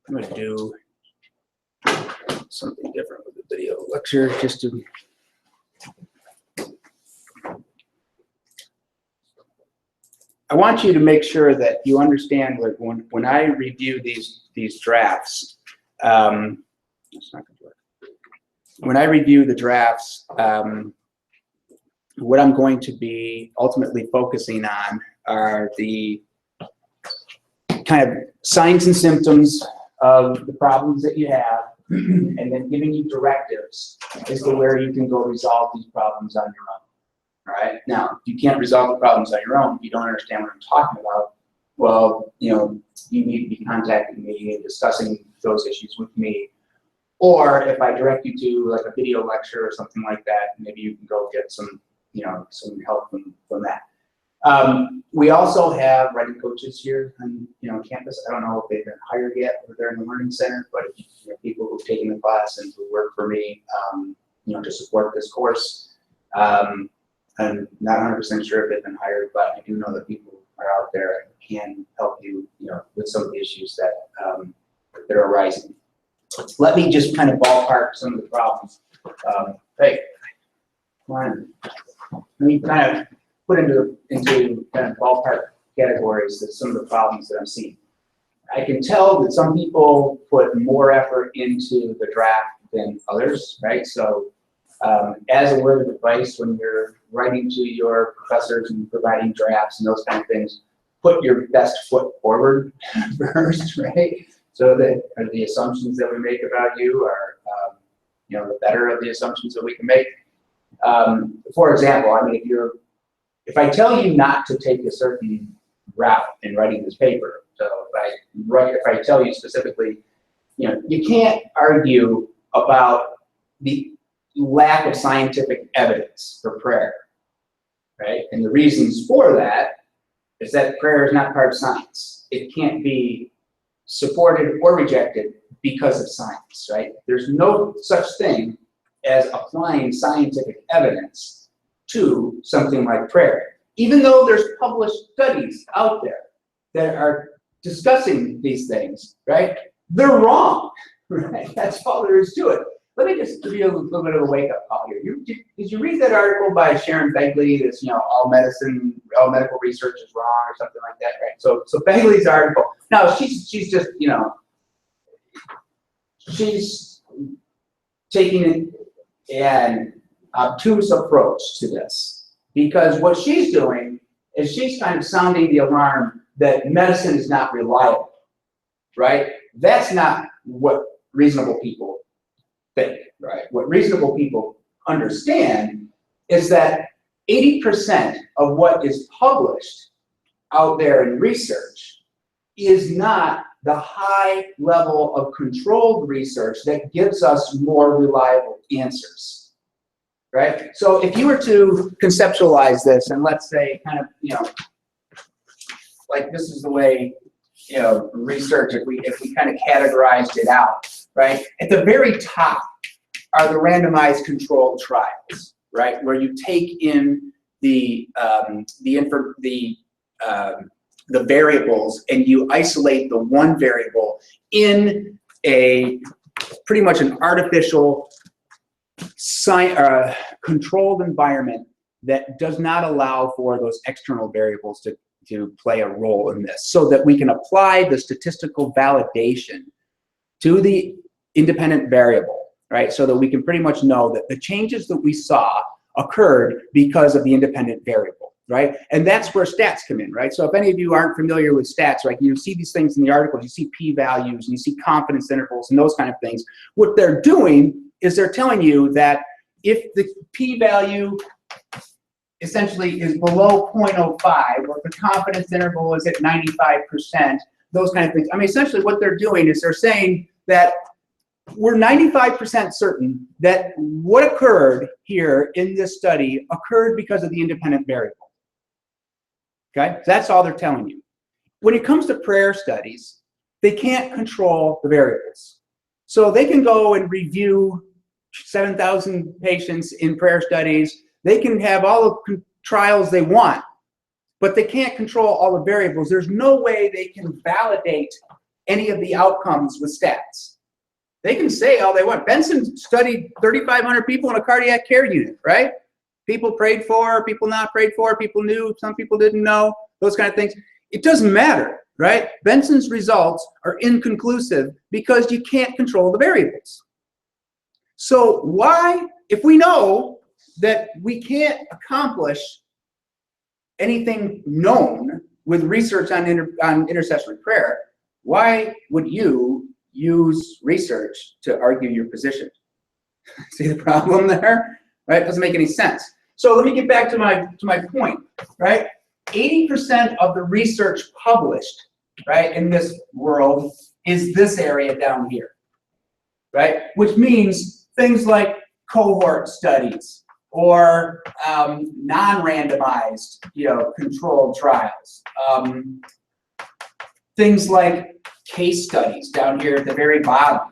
I'm going to do something different with the video lecture just to. I want you to make sure that you understand, like, when I review these drafts, it's not going to work. When I review the drafts, what I'm going to be ultimately focusing on are the kind of signs and symptoms of the problems that you have, and then giving you directives as to where you can go resolve these problems on your own. All right. Now, if you can't resolve the problems on your own, if you don't understand what I'm talking about, well, you need to be contacting me and discussing those issues with me. Or if I direct you to like a video lecture or something like that, maybe you can go get some, some help from that. We also have writing coaches here on, campus. I don't know if they've been hired yet over there in the Learning Center, but people who've taken the class and who work for me, to support this course. I'm not 100% sure if they've been hired, but I do know that people are out there and can help you, with some of the issues that that are arising. Let me just kind of ballpark some of the problems. Hey, come on. Let me kind of put into kind of ballpark categories that some of the problems that I'm seeing. I can tell that some people put more effort into the draft than others, right? So as a word of advice, when you're writing to your professors and providing drafts and those kind of things, put your best foot forward first, right? So that the assumptions that we make about you are, the better of the assumptions that we can make. For example, I mean, if I tell you not to take a certain route in writing this paper, so if I tell you specifically, you can't argue about the lack of scientific evidence for prayer, right? And the reasons for that is that prayer is not part of science. It can't be supported or rejected because of science, right? There's no such thing as applying scientific evidence to something like prayer. Even though there's published studies out there that are discussing these things, right? They're wrong, right? That's all there is to it. Let me just give you a little bit of a wake-up call here. Did you read that article by Sharon Begley that's, all medical research is wrong or something like that, right? So Begley's article, now she's just, she's taking an obtuse approach to this, because what she's doing is she's kind of sounding the alarm that medicine is not reliable, right? That's not what reasonable people think, right? What reasonable people understand is that 80% of what is published out there in research is not the high level of controlled research that gives us more reliable answers, right? So if you were to conceptualize this, and let's say kind of, like this is the way, research, if we kind of categorized it out, right? At the very top are the randomized controlled trials, right? Where you take in the variables and you isolate the one variable in a pretty much an artificial controlled environment that does not allow for those external variables to play a role in this, so that we can apply the statistical validation to the independent variable, right? So that we can pretty much know that the changes that we saw occurred because of the independent variable, right? And that's where stats come in, right? So if any of you aren't familiar with stats, right, you see these things in the articles, you see p-values, and you see confidence intervals and those kind of things. What they're doing is they're telling you that if the p-value essentially is below 0.05, or if the confidence interval is at 95%, those kind of things. I mean, essentially what they're doing is they're saying that we're 95% certain that what occurred here in this study occurred because of the independent variable. Okay, so that's all they're telling you. When it comes to prayer studies, they can't control the variables. So they can go and review 7,000 patients in prayer studies. They can have all the trials they want, but they can't control all the variables. There's no way they can validate any of the outcomes with stats. They can say all they want. Benson studied 3,500 people in a cardiac care unit, right? People prayed for, people not prayed for, people knew, some people didn't know, those kind of things. It doesn't matter, right? Benson's results are inconclusive because you can't control the variables. So why, if we know that we can't accomplish anything known with research on intercessory prayer, why would you use research to argue your position? See the problem there? Right? It doesn't make any sense. So let me get back to my point, right? 80% of the research published, right, in this world is this area down here, right? Which means things like cohort studies or non-randomized, controlled trials. Things like case studies down here at the very bottom,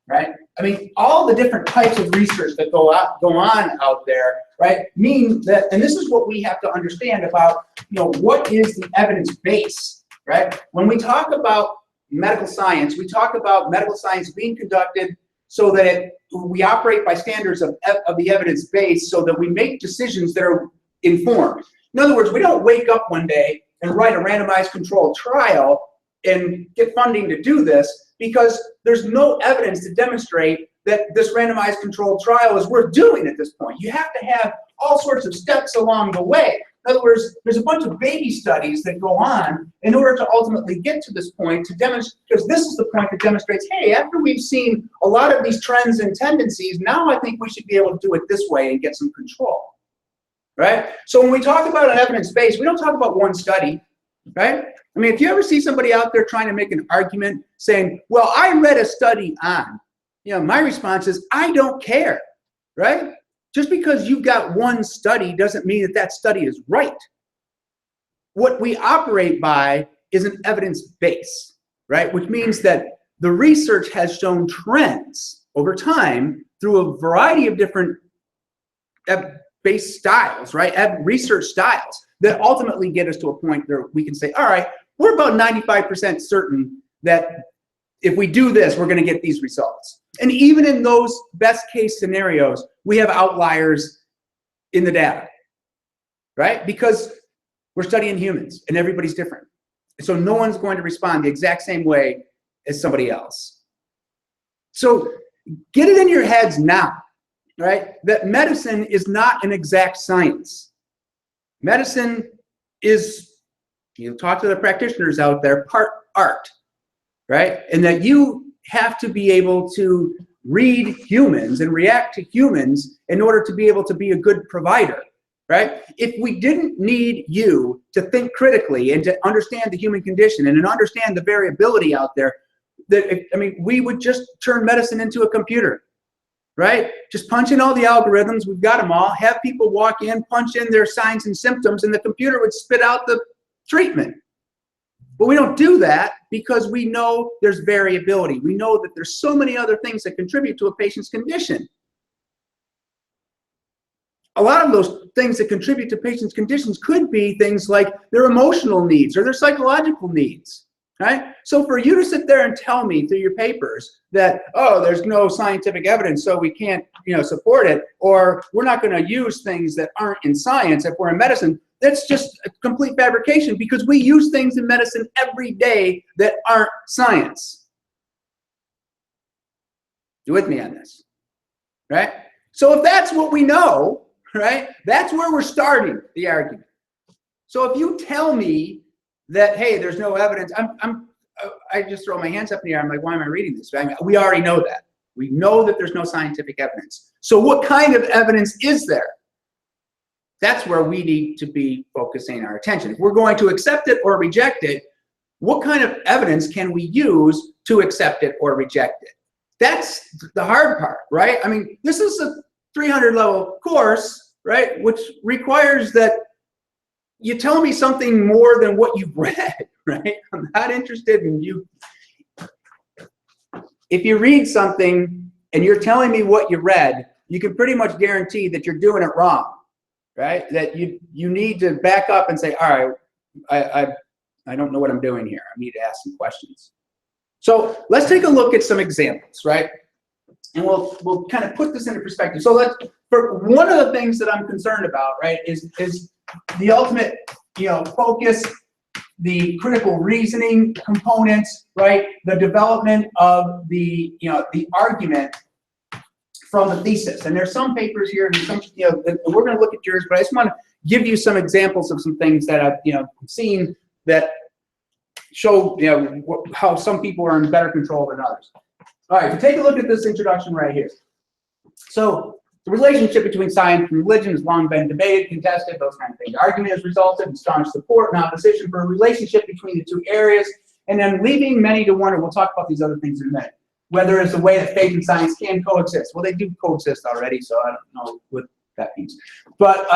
right? I mean, all the different types of research that go on out there, right, mean that, and this is what we have to understand about, what is the evidence base, right? When we talk about medical science, we talk about medical science being conducted so that we operate by standards of the evidence base so that we make decisions that are informed. In other words, we don't wake up one day and write a randomized controlled trial and get funding to do this because there's no evidence to demonstrate that this randomized controlled trial is worth doing at this point. You have to have all sorts of steps along the way. In other words, there's a bunch of baby studies that go on in order to ultimately get to this point to demonstrate, because this is the point that demonstrates, hey, after we've seen a lot of these trends and tendencies, now I think we should be able to do it this way and get some control, right? So when we talk about an evidence base, we don't talk about one study, right? I mean, if you ever see somebody out there trying to make an argument saying, well, I read a study on, my response is, I don't care, right? Just because you've got one study doesn't mean that that study is right. What we operate by is an evidence base, right? Which means that the research has shown trends over time through a variety of different base styles, right? Research styles that ultimately get us to a point where we can say, all right, we're about 95% certain that if we do this, we're going to get these results. And even in those best case scenarios, we have outliers in the data, right? Because we're studying humans and everybody's different. So no one's going to respond the exact same way as somebody else. So get it in your heads now, right? That medicine is not an exact science. Medicine is, you talk to the practitioners out there, part art, right? And that you have to be able to read humans and react to humans in order to be able to be a good provider, right? If we didn't need you to think critically and to understand the human condition and to understand the variability out there, we would just turn medicine into a computer, right? Just punch in all the algorithms, we've got them all, have people walk in, punch in their signs and symptoms, and the computer would spit out the treatment. But we don't do that because we know there's variability. We know that there's so many other things that contribute to a patient's condition. A lot of those things that contribute to patients' conditions could be things like their emotional needs or their psychological needs, right? So for you to sit there and tell me through your papers that, oh, there's no scientific evidence, so we can't, support it, or we're not going to use things that aren't in science if we're in medicine, that's just a complete fabrication because we use things in medicine every day that aren't science. You with me on this, right? So if that's what we know, right, that's where we're starting the argument. So if you tell me that, hey, there's no evidence, I just throw my hands up in the air. I'm like, why am I reading this? We already know that. We know that there's no scientific evidence. So what kind of evidence is there? That's where we need to be focusing our attention. If we're going to accept it or reject it, what kind of evidence can we use to accept it or reject it? That's the hard part, right? I mean, this is a 300-level course, right, which requires that you tell me something more than what you've read, right? I'm not interested in you. If you read something and you're telling me what you read, you can pretty much guarantee that you're doing it wrong, right? That you need to back up and say, all right, I don't know what I'm doing here. I need to ask some questions. So let's take a look at some examples, right? And we'll kind of put this into perspective. So for one of the things that I'm concerned about, right, is the ultimate, focus, the critical reasoning components, right, the development of the argument from the thesis. And there's some papers here, and some, we're going to look at yours, but I just want to give you some examples of some things that I've, seen that show, how some people are in better control than others. All right, so take a look at this introduction right here. So the relationship between science and religion has long been debated, contested, those kind of things. The argument has resulted in strong support and opposition for a relationship between the two areas, and then leaving many to wonder, we'll talk about these other things in a minute, whether it's a way that faith and science can coexist. Well, they do coexist already, so I don't know what that means. But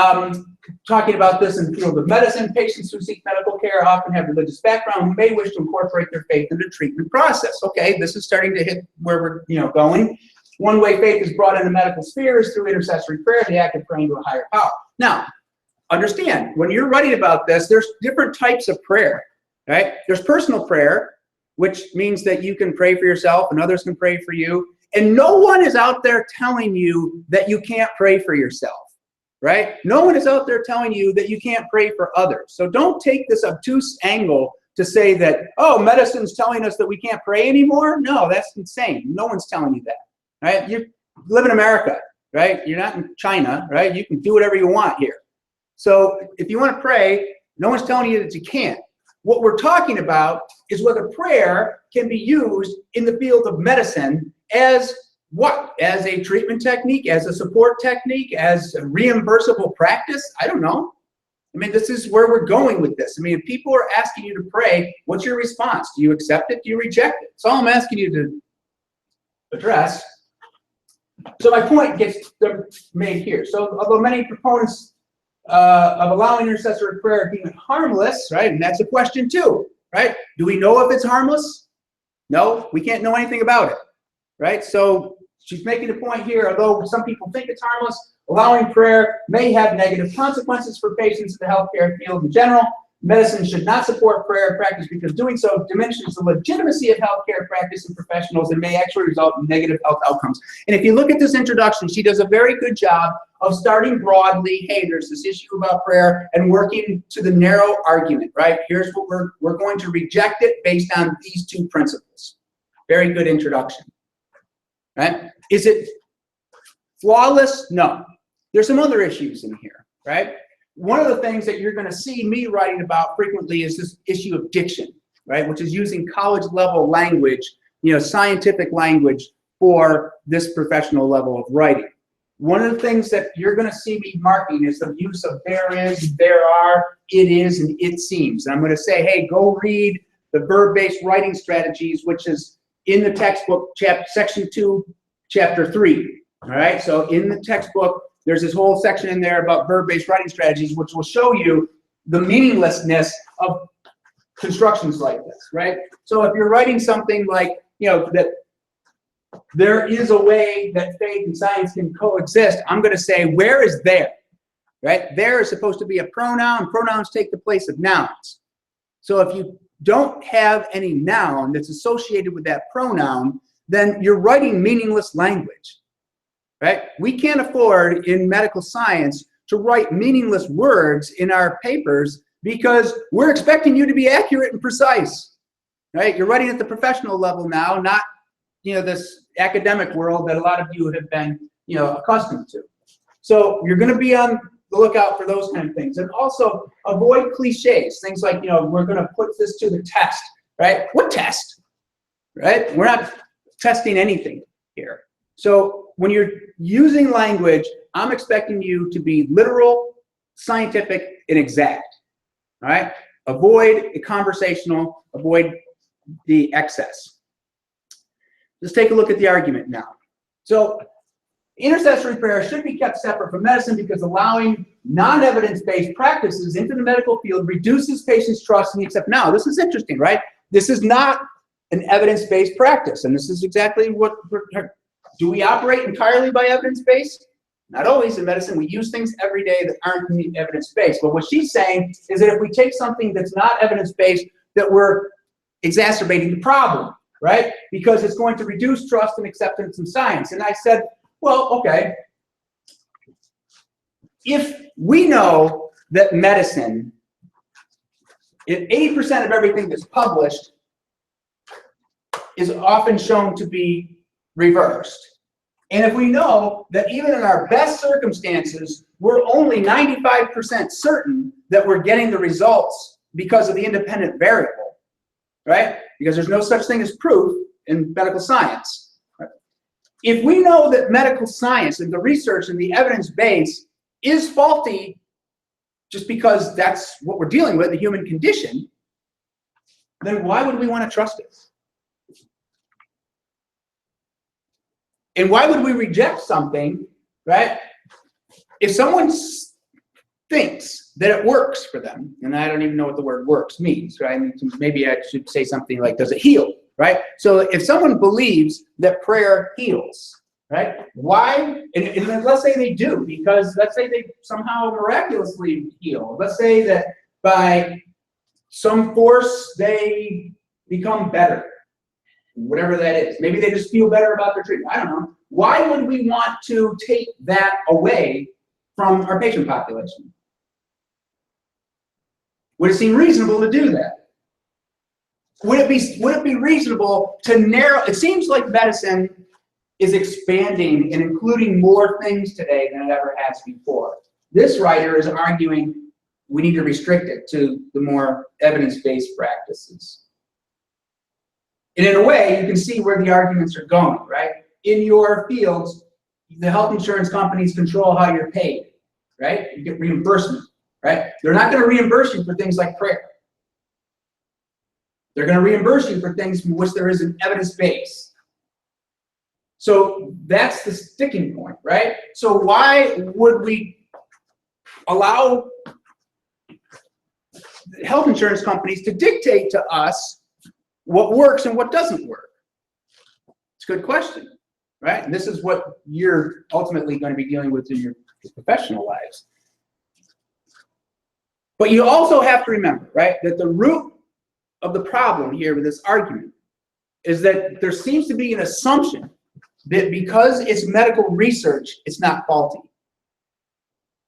talking about this in the field of medicine, patients who seek medical care often have religious background who may wish to incorporate their faith into the treatment process. Okay, this is starting to hit where we're going. One way faith is brought into medical sphere is through intercessory prayer, the act of praying to a higher power. Now, understand, when you're writing about this, there's different types of prayer, right? There's personal prayer, which means that you can pray for yourself and others can pray for you. And no one is out there telling you that you can't pray for yourself, right? No one is out there telling you that you can't pray for others. So don't take this obtuse angle to say that, oh, medicine's telling us that we can't pray anymore. No, that's insane. No one's telling you that, right? You live in America, right? You're not in China, right? You can do whatever you want here. So if you want to pray, no one's telling you that you can't. What we're talking about is whether prayer can be used in the field of medicine as what? As a treatment technique, as a support technique, as a reimbursable practice? I don't know. I mean, this is where we're going with this. I mean, if people are asking you to pray, what's your response? Do you accept it? Do you reject it? That's all I'm asking you to address. So my point gets made here. So although many proponents of allowing intercessory prayer being harmless, right? And that's a question too, right? Do we know if it's harmless? No, we can't know anything about it, right? So she's making a point here, although some people think it's harmless, allowing prayer may have negative consequences for patients in the healthcare field in general. Medicine should not support prayer practice because doing so diminishes the legitimacy of healthcare practice and professionals and may actually result in negative health outcomes. And if you look at this introduction, she does a very good job of starting broadly, hey, there's this issue about prayer, and working to the narrow argument, right? Here's what we're going to reject it based on these two principles. Very good introduction, right? Is it flawless? No. There's some other issues in here, right? One of the things that you're going to see me writing about frequently is this issue of diction, right? Which is using college level language, scientific language for this professional level of writing. One of the things that you're going to see me marking is the use of there is, there are, it is, and it seems. And I'm going to say, hey, go read the verb-based writing strategies, which is in the textbook, section 2, chapter 3. All right, so in the textbook, there's this whole section in there about verb-based writing strategies, which will show you the meaninglessness of constructions like this, right? So if you're writing something like, that there is a way that faith and science can coexist, I'm going to say, where is there, right? There is supposed to be a pronoun. Pronouns take the place of nouns. So if you don't have any noun that's associated with that pronoun, then you're writing meaningless language. Right? We can't afford in medical science to write meaningless words in our papers because we're expecting you to be accurate and precise. Right? You're writing at the professional level now, not this academic world that a lot of you have been accustomed to. So you're going to be on the lookout for those kind of things, and also avoid cliches. Things like we're going to put this to the test. Right? What test? Right? We're not testing anything here. So when you're using language, I'm expecting you to be literal, scientific, and exact. All right? Avoid the conversational, avoid the excess. Let's take a look at the argument now. So intercessory prayer should be kept separate from medicine because allowing non-evidence-based practices into the medical field reduces patients' trust in the accept. Now, this is interesting, right? This is not an evidence-based practice, and this is exactly what do we operate entirely by evidence-based? Not always in medicine. We use things every day that aren't evidence-based. But what she's saying is that if we take something that's not evidence-based, that we're exacerbating the problem, right? Because it's going to reduce trust and acceptance in science. And I said, well, okay, if we know that medicine, if 80% of everything that's published is often shown to be reversed, and if we know that even in our best circumstances, we're only 95% certain that we're getting the results because of the independent variable, right? Because there's no such thing as proof in medical science. Right? If we know that medical science and the research and the evidence base is faulty just because that's what we're dealing with, the human condition, then why would we want to trust it? And why would we reject something, right? If someone thinks that it works for them, and I don't even know what the word works means, right? Maybe I should say something like, does it heal, right? So if someone believes that prayer heals, right? Why? And let's say they do, because let's say they somehow miraculously heal. Let's say that by some force they become better. Whatever that is. Maybe they just feel better about their treatment. I don't know. Why would we want to take that away from our patient population? Would it seem reasonable to do that? Would it be reasonable to narrow? It seems like medicine is expanding and including more things today than it ever has before. This writer is arguing we need to restrict it to the more evidence-based practices. And in a way, you can see where the arguments are going, right? In your fields, the health insurance companies control how you're paid, right? You get reimbursement, right? They're not going to reimburse you for things like prayer. They're going to reimburse you for things from which there is an evidence base. So that's the sticking point, right? So why would we allow health insurance companies to dictate to us what works and what doesn't work? It's a good question, right? And this is what you're ultimately going to be dealing with in your professional lives. But you also have to remember, right, that the root of the problem here with this argument is that there seems to be an assumption that because it's medical research, it's not faulty.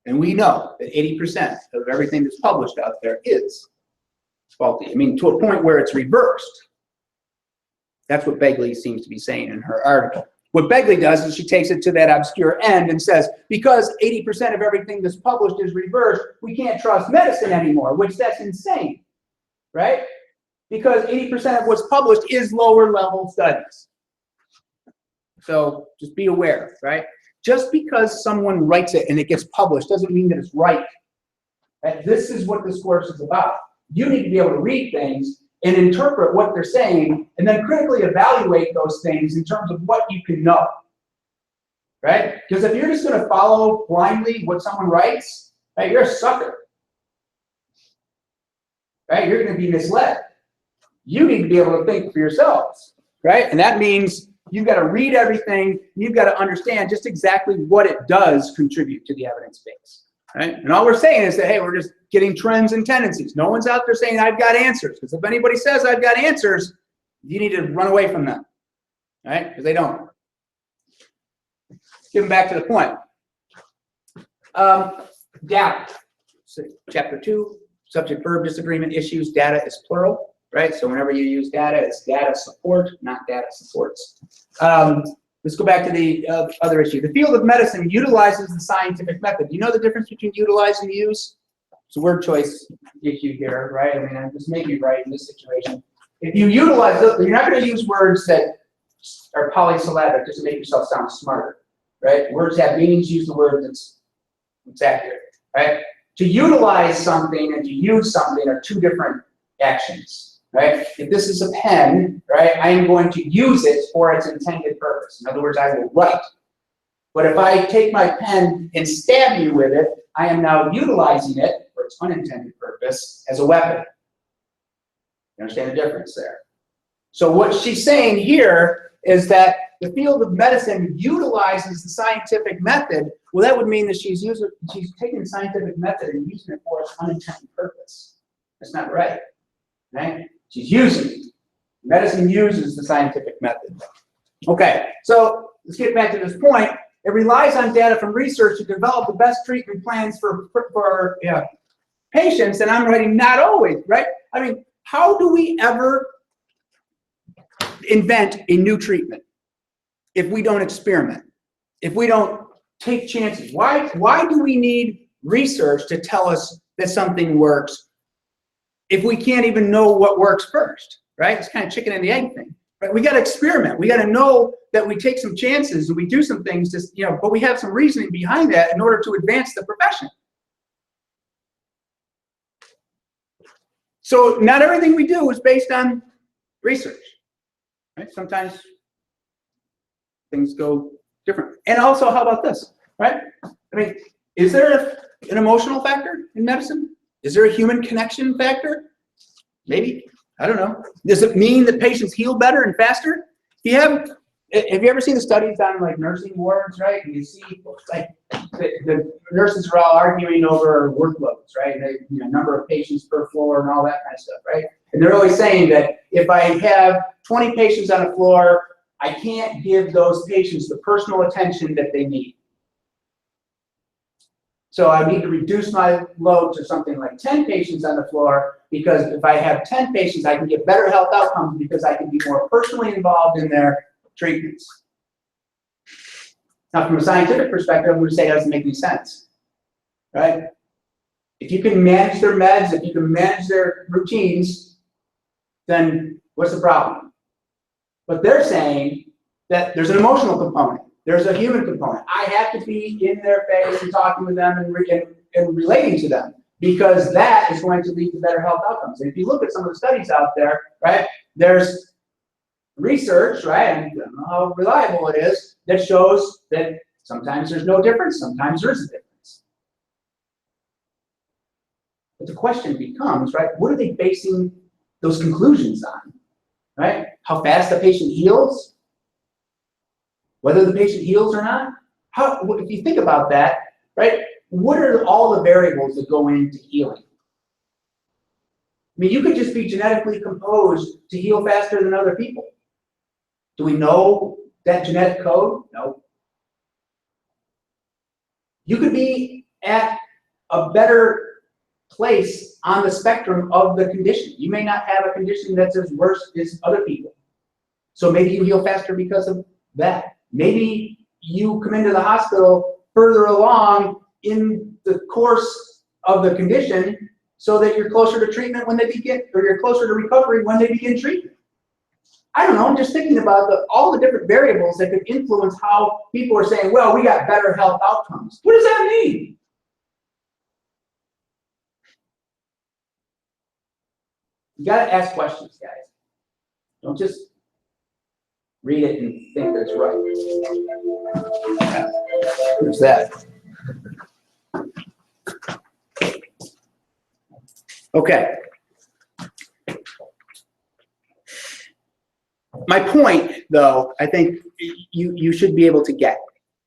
And we know that 80% of everything that's published out there is faulty. I mean, to a point where it's reversed. That's what Begley seems to be saying in her article. What Begley does is she takes it to that obscure end and says, because 80% of everything that's published is reversed, we can't trust medicine anymore, which that's insane, right? Because 80% of what's published is lower level studies. So just be aware, right? Just because someone writes it and it gets published doesn't mean that it's right. Right? This is what this course is about. You need to be able to read things and interpret what they're saying, and then critically evaluate those things in terms of what you can know, right? Because if you're just going to follow blindly what someone writes, right, you're a sucker, right? You're going to be misled. You need to be able to think for yourselves, right? And that means you've got to read everything. You've got to understand just exactly what it does contribute to the evidence base. Right? And all we're saying is that, hey, we're just getting trends and tendencies. No one's out there saying, I've got answers. Because if anybody says, I've got answers, you need to run away from them. Right? Because they don't. Getting back to the point. Data. So, chapter 2, subject-verb disagreement issues. Data is plural. Right? So whenever you use data, it's data support, not data supports. Let's go back to the other issue. The field of medicine utilizes the scientific method. Do you know the difference between utilize and use? It's a word choice issue here, right? I mean, this may be right in this situation. If you utilize it, you're not going to use words that are polysyllabic just to make yourself sound smarter, right? Words have meanings. Use the word that's accurate, right? To utilize something and to use something are two different actions. Right? If this is a pen, right, I am going to use it for its intended purpose. In other words, I will write. But if I take my pen and stab you with it, I am now utilizing it for its unintended purpose as a weapon. You understand the difference there? So what she's saying here is that the field of medicine utilizes the scientific method. Well, that would mean that she's taking the scientific method and using it for its unintended purpose. That's not right. Right? She's using it. Medicine uses the scientific method. Okay, so let's get back to this point. It relies on data from research to develop the best treatment plans for patients, and I'm writing not always, right? I mean, how do we ever invent a new treatment if we don't experiment, if we don't take chances? Why do we need research to tell us that something works if we can't even know what works first, right? It's kind of chicken and the egg thing. Right? We got to experiment. We got to know that we take some chances and we do some things, but we have some reasoning behind that in order to advance the profession. So not everything we do is based on research, right? Sometimes things go different. And also, how about this, right? I mean, is there an emotional factor in medicine? Is there a human connection factor? Maybe. I don't know. Does it mean that patients heal better and faster? Have you ever seen the studies on like nursing wards, right? And you see like the nurses are all arguing over workloads, right? Number of patients per floor and all that kind of stuff, right? And they're always saying that if I have 20 patients on a floor, I can't give those patients the personal attention that they need. So I need to reduce my load to something like 10 patients on the floor, because if I have 10 patients, I can get better health outcomes because I can be more personally involved in their treatments. Now, from a scientific perspective, I'm going to say it doesn't make any sense, right? If you can manage their meds, if you can manage their routines, then what's the problem? But they're saying that there's an emotional component. There's a human component. I have to be in their face and talking with them and relating to them, because that is going to lead to better health outcomes. And if you look at some of the studies out there, right, there's research, right, and I don't know how reliable it is, that shows that sometimes there's no difference, sometimes there's a difference. But the question becomes, right, what are they basing those conclusions on, right? How fast the patient heals? Whether the patient heals or not? If you think about that, right, what are all the variables that go into healing? I mean, you could just be genetically composed to heal faster than other people. Do we know that genetic code? No. You could be at a better place on the spectrum of the condition. You may not have a condition that's as worse as other people. So maybe you heal faster because of that. Maybe you come into the hospital further along in the course of the condition so that you're closer to treatment when they begin, or you're closer to recovery when they begin treatment. I don't know, I'm just thinking about all the different variables that could influence how people are saying, well, we got better health outcomes. What does that mean? You gotta ask questions, guys. Don't just read it and think that it's right. There's that. Okay. My point, though, I think you should be able to get,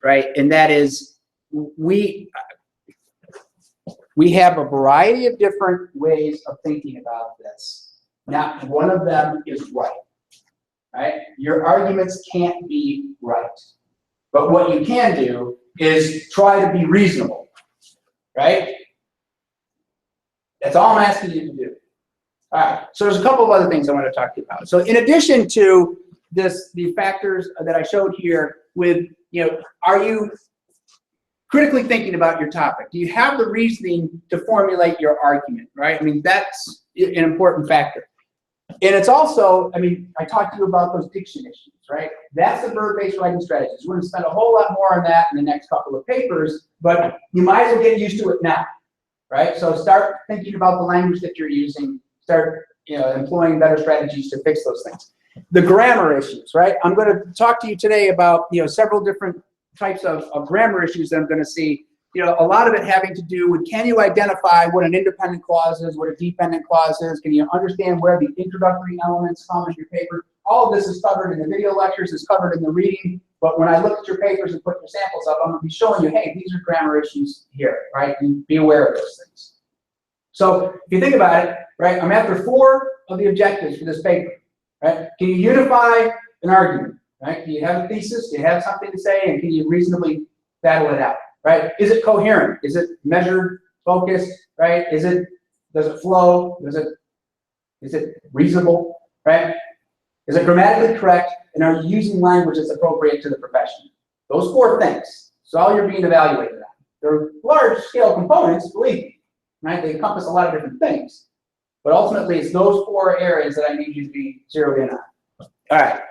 right? And that is, we have a variety of different ways of thinking about this. Not one of them is right. Right? Your arguments can't be right. But what you can do is try to be reasonable. Right? That's all I'm asking you to do. All right. So there's a couple of other things I want to talk to you about. So in addition to the factors that I showed here with, are you critically thinking about your topic? Do you have the reasoning to formulate your argument, right? I mean, that's an important factor. And it's also, I mean, I talked to you about those diction issues, right? That's the verb-based writing strategies. We're going to spend a whole lot more on that in the next couple of papers, but you might as well get used to it now, right? So start thinking about the language that you're using, start employing better strategies to fix those things. The grammar issues, right? I'm going to talk to you today about several different types of grammar issues that I'm going to see. A lot of it having to do with, can you identify what an independent clause is, what a dependent clause is? Can you understand where the introductory elements come in your paper? All of this is covered in the video lectures, is covered in the reading. But when I look at your papers and put your samples up, I'm going to be showing you, hey, these are grammar issues here, right? And be aware of those things. So if you think about it, right, I'm after 4 of the objectives for this paper, right? Can you unify an argument, right? Do you have a thesis? Do you have something to say? And can you reasonably battle it out, right? Is it coherent? Is it measured, focused, right? Does it flow? Is it reasonable, right? Is it grammatically correct? And are you using language that's appropriate to the profession? Those 4 things. So all you're being evaluated on. They're large scale components, believe me, right? They encompass a lot of different things. But ultimately, it's those 4 areas that I need you to be zeroed in on. All right.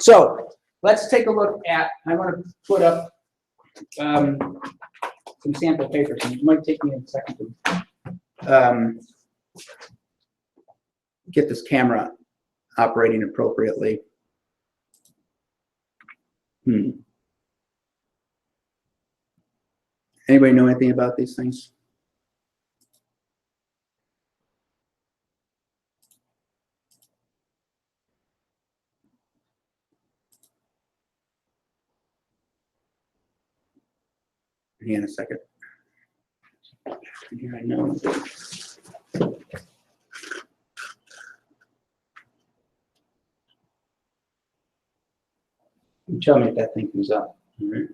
So let's take a look at, I want to put up some sample papers. And it might take me a second to get this camera operating appropriately. Anybody know anything about these things? Hang on a second. Here I know. You tell me if that thing comes up. All right.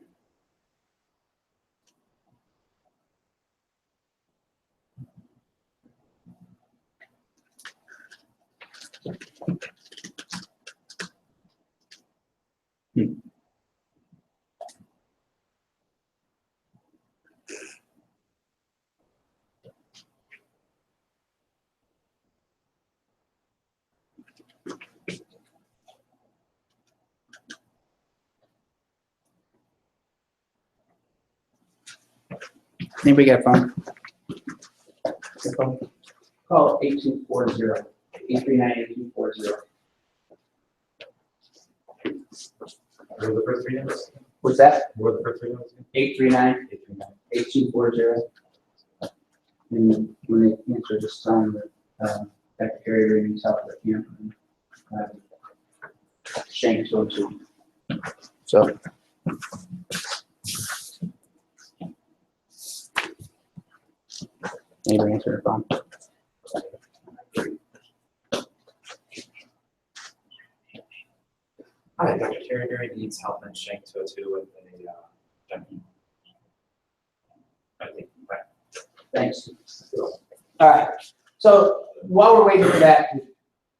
Anybody got a phone? Call 8240, 839-8240. What were the first 3 numbers? What's that? What were the first 3 numbers? 839-8240. And when they answer, just tell them that Secretary Reading's out of the camp and Shank so too. So. Anybody answer the phone? Hi, Dr. Terry Berry needs help in Shank 202 with a junkie. I think. Thanks. All right. So while we're waiting for that to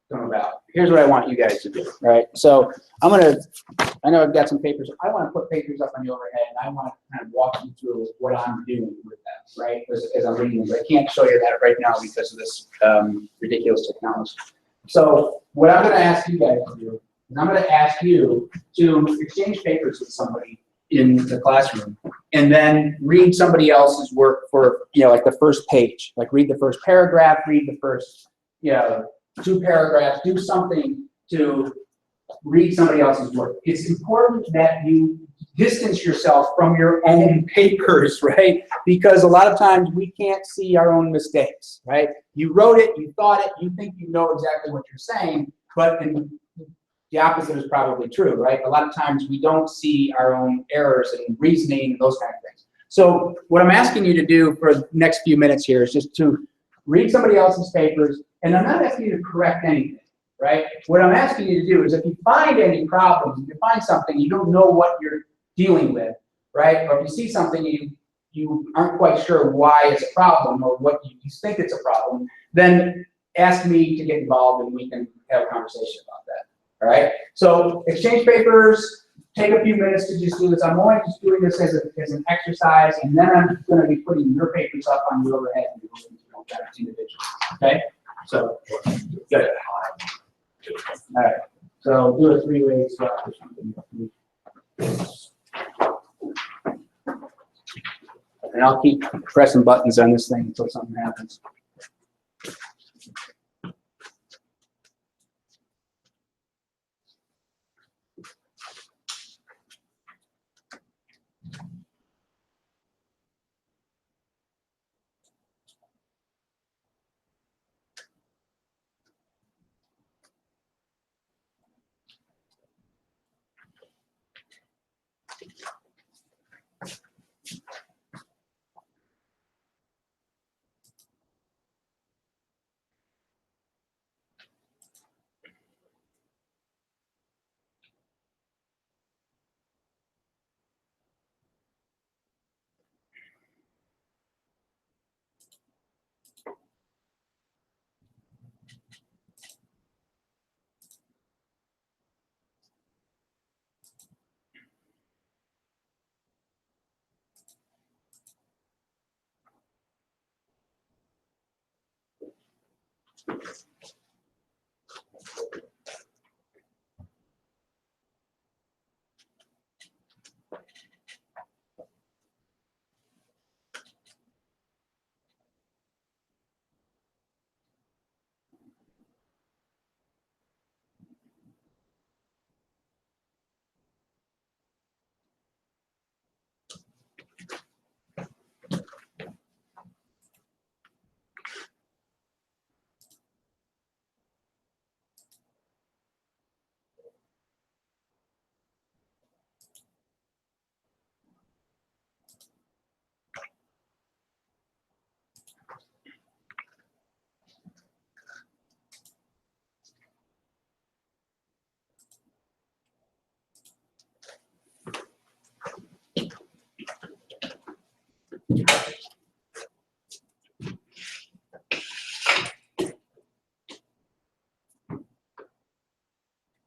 come about, here's what I want you guys to do. Right. So I know I've got some papers. I want to put papers up on the overhead, and I want to kind of walk you through what I'm doing with them, right? As I'm reading them, but I can't show you that right now because of this ridiculous technology. So what I'm going to ask you guys to do is I'm going to ask you to exchange papers with somebody in the classroom, and then read somebody else's work for, like the first page, like read the first paragraph, read the first, 2 paragraphs, do something to read somebody else's work. It's important that you distance yourself from your own papers, right? Because a lot of times we can't see our own mistakes, right? You wrote it, you thought it, you think you know exactly what you're saying, but the opposite is probably true, right? A lot of times we don't see our own errors and reasoning and those kind of things. So what I'm asking you to do for the next few minutes here is just to read somebody else's papers, and I'm not asking you to correct anything, right? What I'm asking you to do is if you find any problems, if you find something you don't know what you're dealing with, right? Or if you see something you aren't quite sure why it's a problem or what you think it's a problem, then ask me to get involved and we can have a conversation about that. All right, so exchange papers, take a few minutes to just do this. I'm only just doing this as an exercise, and then I'm going to be putting your papers up on the overhead and you'll get it individually. Okay, so good. All right, so do a 3-way swap or something. And I'll keep pressing buttons on this thing until something happens.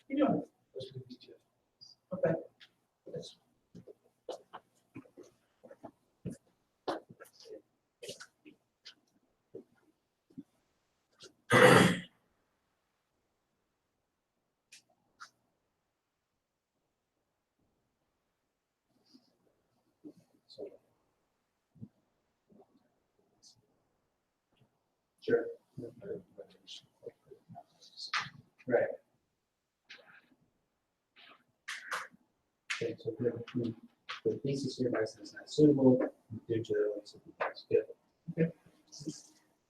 You doing? Okay. Sure. Right. Okay, so the thesis hereby is not suitable due to good. Okay.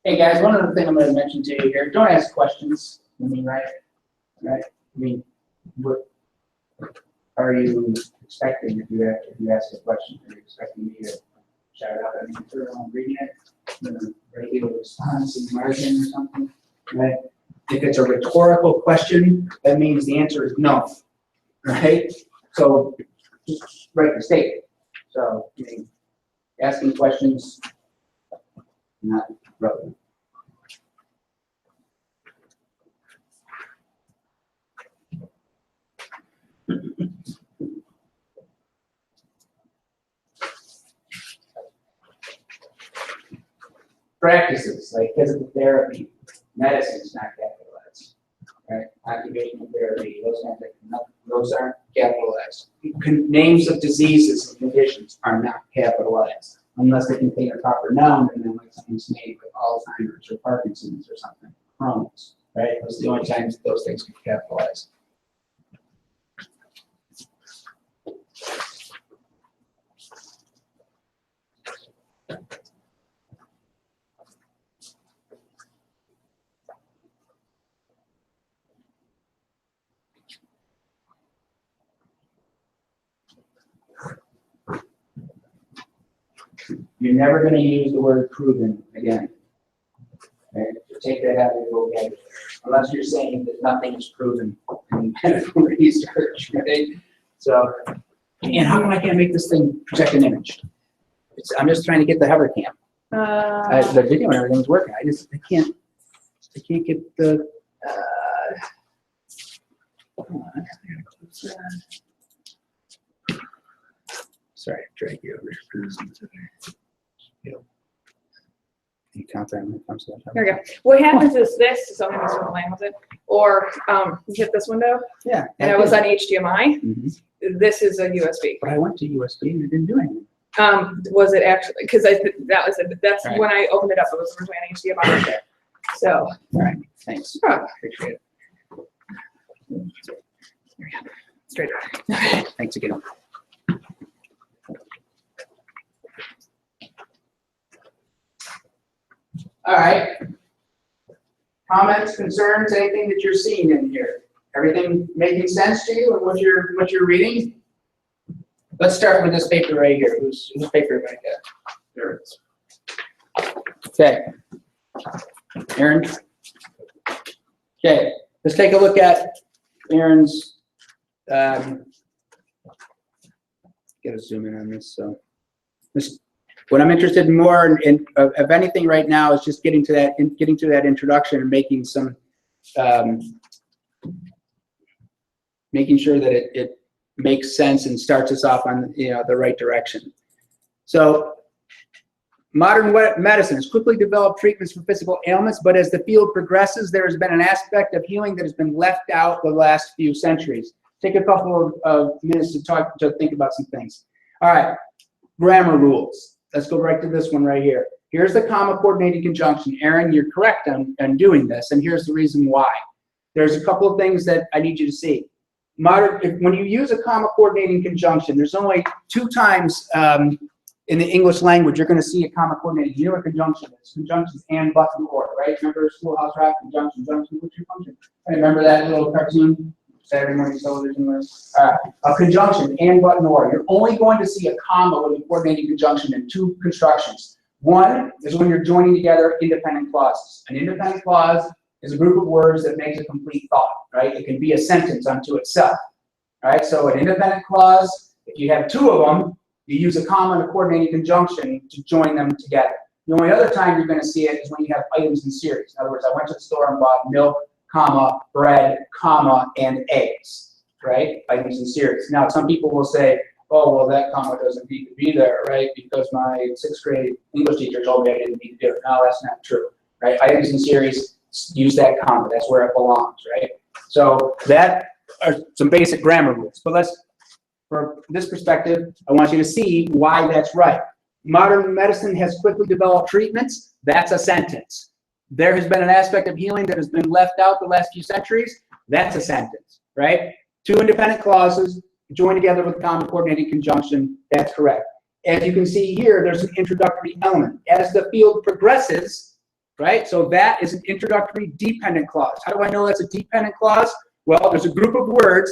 Hey guys, one other thing I'm going to mention to you here: don't ask questions. I mean, right? I mean, what are you expecting if you ask a question? Are you expecting me to shout out an answer while I'm reading it, regular response in margin or something? Right? If it's a rhetorical question, that means the answer is no. Right? So just write the statement. So I mean, asking questions not relevant. Practices like physical therapy, medicine is not capitalized. Right? Occupational therapy, those aren't capitalized. Names of diseases and conditions are not capitalized unless they contain a proper noun, and then like something's made with Alzheimer's or Parkinson's or something, Crohn's. Right? Those are the only times those things can be capitalized. You're never going to use the word proven again. Okay? So take that out of your vocabulary. Unless you're saying that nothing is proven in medical research, right? So, and how come I can't make this thing project an image? I'm just trying to get the hover cam. The video and everything's working. I can't get the. Hold on, I gotta close that. Sorry, drag you over. You count that when it comes to that. There we go. What happens is this, so I'm going to swim lane with it, or you hit this window, Yeah. and I was on HDMI. Mhm. This is a USB. But I went to USB and it didn't do anything. Was it actually? Because that's Right. when I opened it up. It was originally on HDMI. Okay. So. All right. Thanks. Oh, Appreciate it. there we go. Straight up. Thanks again. All right. Comments, concerns, anything that you're seeing in here? Everything making sense to you and what you're reading? Let's start with this paper right here. Whose paper am I get? There it is. Okay. Aaron? Okay, let's take a look at Aaron's, gotta zoom in on this, so. What I'm interested in more in of anything right now is just getting to that introduction and making some, making sure that it makes sense and starts us off on the right direction. So Modern medicine has quickly developed treatments for physical ailments, but as the field progresses, there has been an aspect of healing that has been left out the last few centuries. Take a couple of minutes to think about some things. All right, grammar rules. Let's go right to this one right here. Here's the comma coordinating conjunction. Aaron, you're correct on doing this, and here's the reason why. There's a couple of things that I need you to see. When you use a comma coordinating conjunction, there's only 2 times in the English language you're going to see a comma coordinating. You know what conjunction is? Conjunctions and but and or, right? Remember Schoolhouse Rock, conjunction, what's your function? Remember that little cartoon? Saturday morning television. All right, a conjunction and but and or. You're only going to see a comma with a coordinating conjunction in 2 constructions. One is when you're joining together independent clauses. An independent clause is a group of words that makes a complete thought, right? It can be a sentence unto itself, right? So an independent clause, if you have 2 of them, you use a comma and a coordinating conjunction to join them together. The only other time you're going to see it is when you have items in series. In other words, I went to the store and bought milk, comma, bread, comma, and eggs, right? Items in series. Now, some people will say, oh, well, that comma doesn't need to be there, right? Because my 6th grade English teacher told me I didn't need to do it. No, that's not true, right? Items in series, use that comma. That's where it belongs, right? So that are some basic grammar rules. But for this perspective, I want you to see why that's right. Modern medicine has quickly developed treatments. That's a sentence. There has been an aspect of healing that has been left out the last few centuries. That's a sentence, right? 2 independent clauses joined together with a comma coordinating conjunction. That's correct. As you can see here, there's an introductory element. As the field progresses, right? So that is an introductory dependent clause. How do I know that's a dependent clause? Well, there's a group of words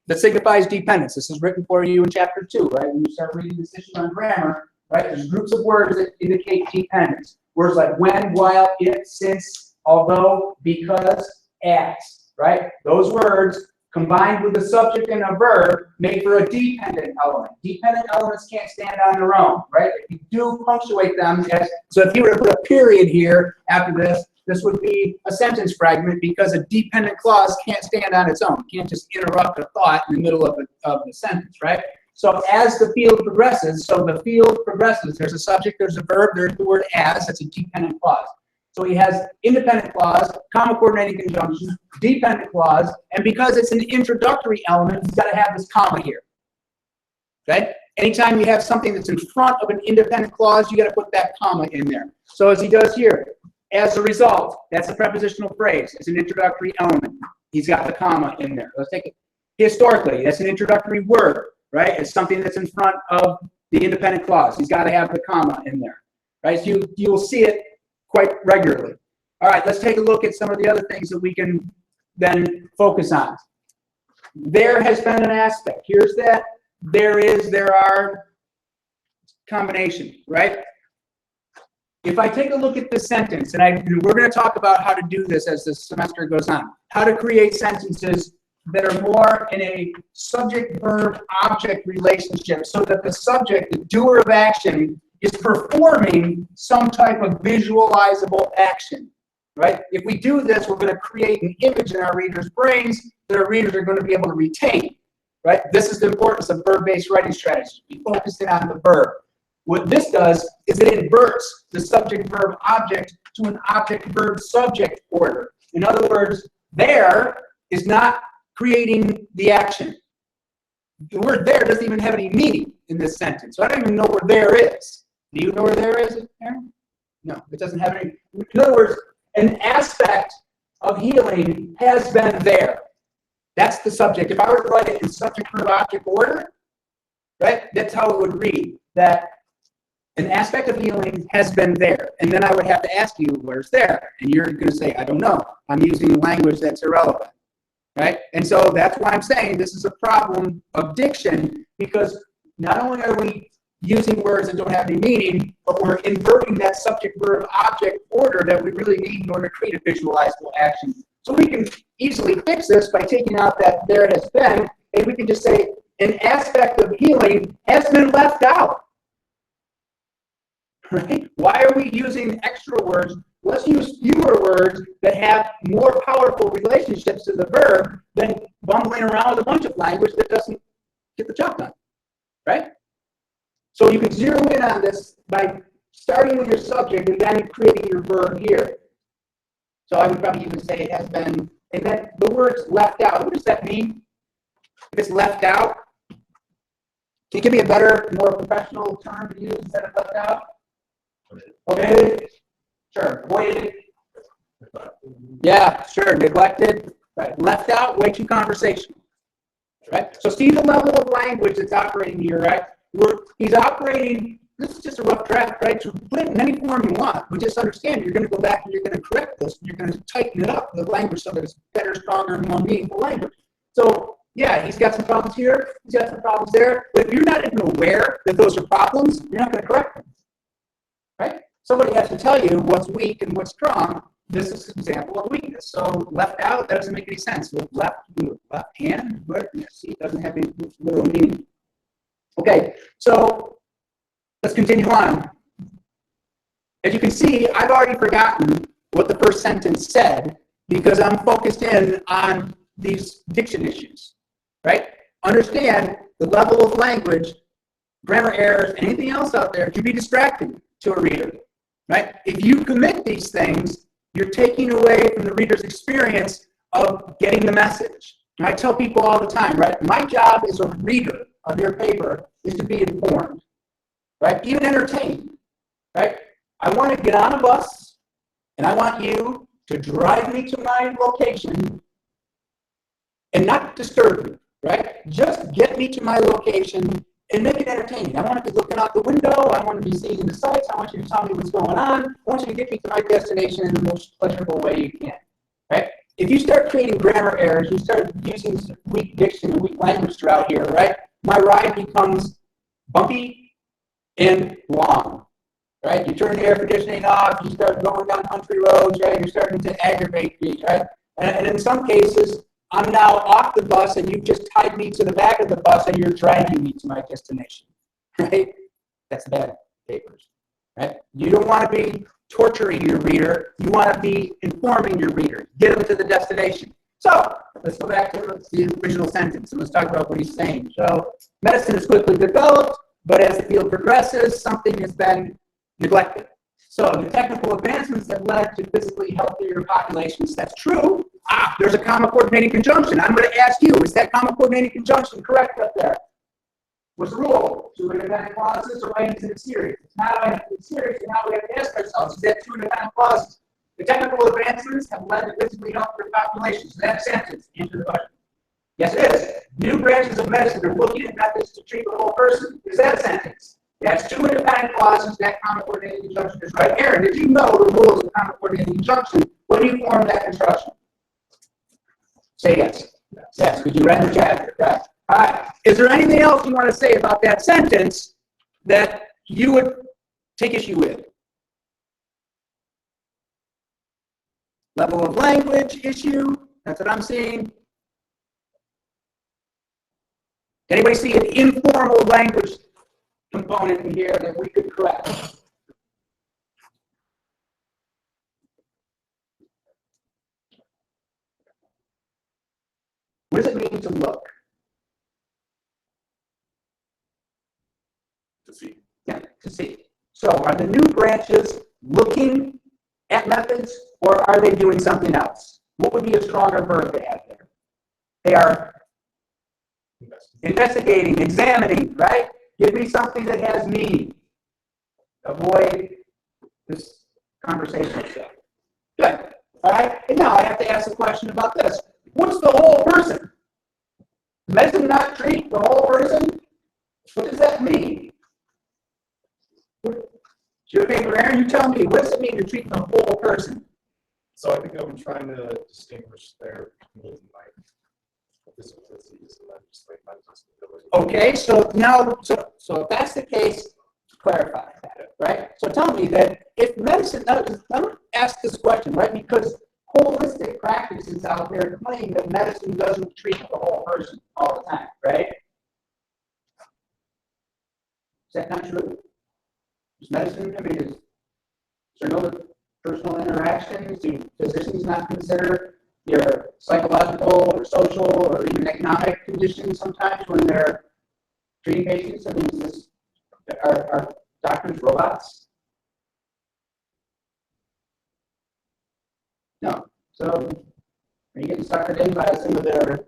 that signifies dependence. This is written for you in chapter 2, right? When you start reading this issue on grammar, right? There's groups of words that indicate dependence. Words like when, while, if, since, although, because, as, right? Those words combined with the subject and a verb make for a dependent element. Dependent elements can't stand on their own, right? If you do punctuate them, so if you were to put a period here after this, this would be a sentence fragment because a dependent clause can't stand on its own. You can't just interrupt a thought in the middle of the sentence, right? So as the field progresses, there's a subject, there's a verb, there's the word as, that's a dependent clause. So he has independent clause, comma coordinating conjunction, dependent clause, and because it's an introductory element, he's got to have this comma here, okay? Anytime you have something that's in front of an independent clause, you got to put that comma in there. So as he does here, as a result, that's a prepositional phrase. It's an introductory element. He's got the comma in there. Let's take it. Historically, that's an introductory word, right? It's something that's in front of the independent clause. He's got to have the comma in there, right? So you'll see it quite regularly. All right, let's take a look at some of the other things that we can then focus on. There has been an aspect. Here's that. There is, there are, combination, right? If I take a look at this sentence, and we're going to talk about how to do this as the semester goes on, how to create sentences that are more in a subject-verb-object relationship so that the subject, the doer of action, is performing some type of visualizable action, right? If we do this, we're going to create an image in our readers' brains that our readers are going to be able to retain, right? This is the importance of verb-based writing strategy. We focus in on the verb. What this does is it inverts the subject-verb-object to an object-verb-subject order. In other words, there is not creating the action. The word there doesn't even have any meaning in this sentence. So I don't even know where there is. Do you know where there is, Aaron? No, it doesn't have any. In other words, an aspect of healing has been there. That's the subject. If I were to write it in subject-verb-object order, right, that's how it would read. That an aspect of healing has been there. And then I would have to ask you, where's there? And you're going to say, I don't know. I'm using language that's irrelevant. Right? And so that's why I'm saying this is a problem of diction, because not only are we using words that don't have any meaning, but we're inverting that subject-verb-object order that we really need in order to create a visualizable action. So we can easily fix this by taking out that there has been, and we can just say an aspect of healing has been left out. Right? Why are we using extra words? Let's use fewer words that have more powerful relationships to the verb than bumbling around with a bunch of language that doesn't get the job done. Right? So you can zero in on this by starting with your subject and then creating your verb here. So I would probably even say it has been, and then the word's left out. What does that mean? If it's left out, can you give me a better, more professional term to use instead of left out? Omitted. Sure. Avoided. Yeah, sure. Neglected. Right. Left out, way too conversational. Right? So see the level of language that's operating here, right? He's operating, this is just a rough draft, right? So put it in any form you want. But just understand you're going to go back and you're going to correct this. You're going to tighten it up, the language, so that it's better, stronger, and more meaningful language. So yeah, he's got some problems here, he's got some problems there. But if you're not even aware that those are problems, you're not going to correct them. Right? Somebody has to tell you what's weak and what's strong. This is an example of weakness. So left out, that doesn't make any sense. With left hand, but see, it doesn't have any literal meaning. Okay, so let's continue on. As you can see, I've already forgotten what the first sentence said because I'm focused in on these diction issues, right? Understand the level of language, grammar errors, anything else out there can be distracting to a reader, right? If you commit these things, you're taking away from the reader's experience of getting the message. And I tell people all the time, right? My job as a reader of your paper is to be informed, right? Even entertained, right? I want to get on a bus, and I want you to drive me to my location and not disturb me, right? Just get me to my location and make it entertaining. I want to be looking out the window. I want to be seeing the sights. I want you to tell me what's going on. I want you to get me to my destination in the most pleasurable way you can, right? If you start creating grammar errors, you start using weak diction and weak language throughout here, right? My ride becomes bumpy and long, right? You turn the air conditioning off. You start going down country roads, right? You're starting to aggravate me, right? And in some cases, I'm now off the bus and you've just tied me to the back of the bus and you're dragging me to my destination, right? That's bad papers, right? You don't want to be torturing your reader. You want to be informing your reader. Get them to the destination. So let's go back to the original sentence and let's talk about what he's saying. So medicine is quickly developed, but as the field progresses, something has been neglected. So the technical advancements have led to physically healthier populations. That's true. There's a comma coordinating conjunction. I'm going to ask you, is that comma coordinating conjunction correct up there? What's the rule? Two independent clauses or items in a series? It's not items in a series, and now we have to ask ourselves, is that two independent clauses? The technical advancements have led to physically healthier populations. Is that a sentence? Answer the question. Yes, it is. New branches of medicine are looking at methods to treat the whole person. Is that a sentence? That's two independent clauses. That comma coordinating conjunction is right. Aaron, did you know the rules of comma coordinating conjunction when you formed that construction? Say yes. Yes, because you read the chapter. Right. All right. Is there anything else you want to say about that sentence that you would take issue with? Level of language issue. That's what I'm seeing. Anybody see an informal language component in here that we could correct? What does it mean to look? To see. Yeah, to see. So are the new branches looking at methods, or are they doing something else? What would be a stronger verb to add there? They are investigating, examining, right? Give me something that has meaning. Avoid this conversational stuff. Good. All right. And now I have to ask a question about this. What's the whole person? Does medicine not treat the whole person? What does that mean? Aaron, you tell me. What does it mean to treat the whole person? So I think I'm trying to distinguish their disabilities and then just like mental stability. Okay, so now, so if that's the case, clarify that, right? So tell me that if medicine, let me ask this question, right? Because holistic practices out there claim that medicine doesn't treat the whole person all the time, right? Is that not true? Is medicine, I mean, is there no personal interactions? Do physicians not consider your psychological or social or even economic conditions sometimes when they're treating patients? I mean, are doctors robots? No. So, are you getting suckered in by some of their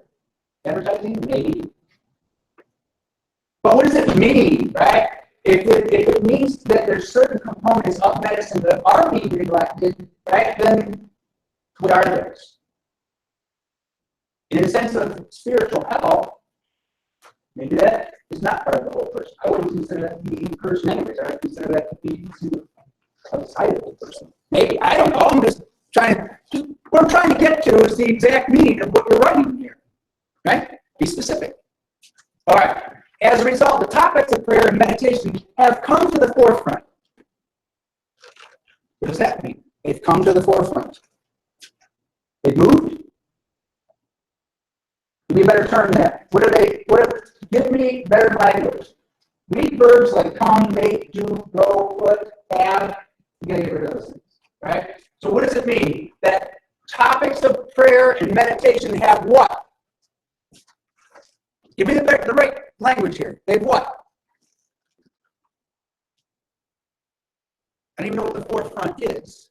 advertising? Maybe. But what does it mean, right? If it means that there's certain components of medicine that are being neglected, right, then what are those? In the sense of spiritual health, maybe that is not part of the whole person. I wouldn't consider that to be a person anyways. I would consider that to be outside of the person. Maybe. I don't know. I'm just what I'm trying to get to is the exact meaning of what you're writing here. Right? Be specific. All right. As a result, the topics of prayer and meditation have come to the forefront. What does that mean? They've come to the forefront. They've moved. Give me a better term there. Give me better language. Read verbs like come, make, do, go, put, have. You gotta get rid of those things. Right? So what does it mean? That topics of prayer and meditation have what? Give me the right language here. They've what? I don't even know what the forefront is.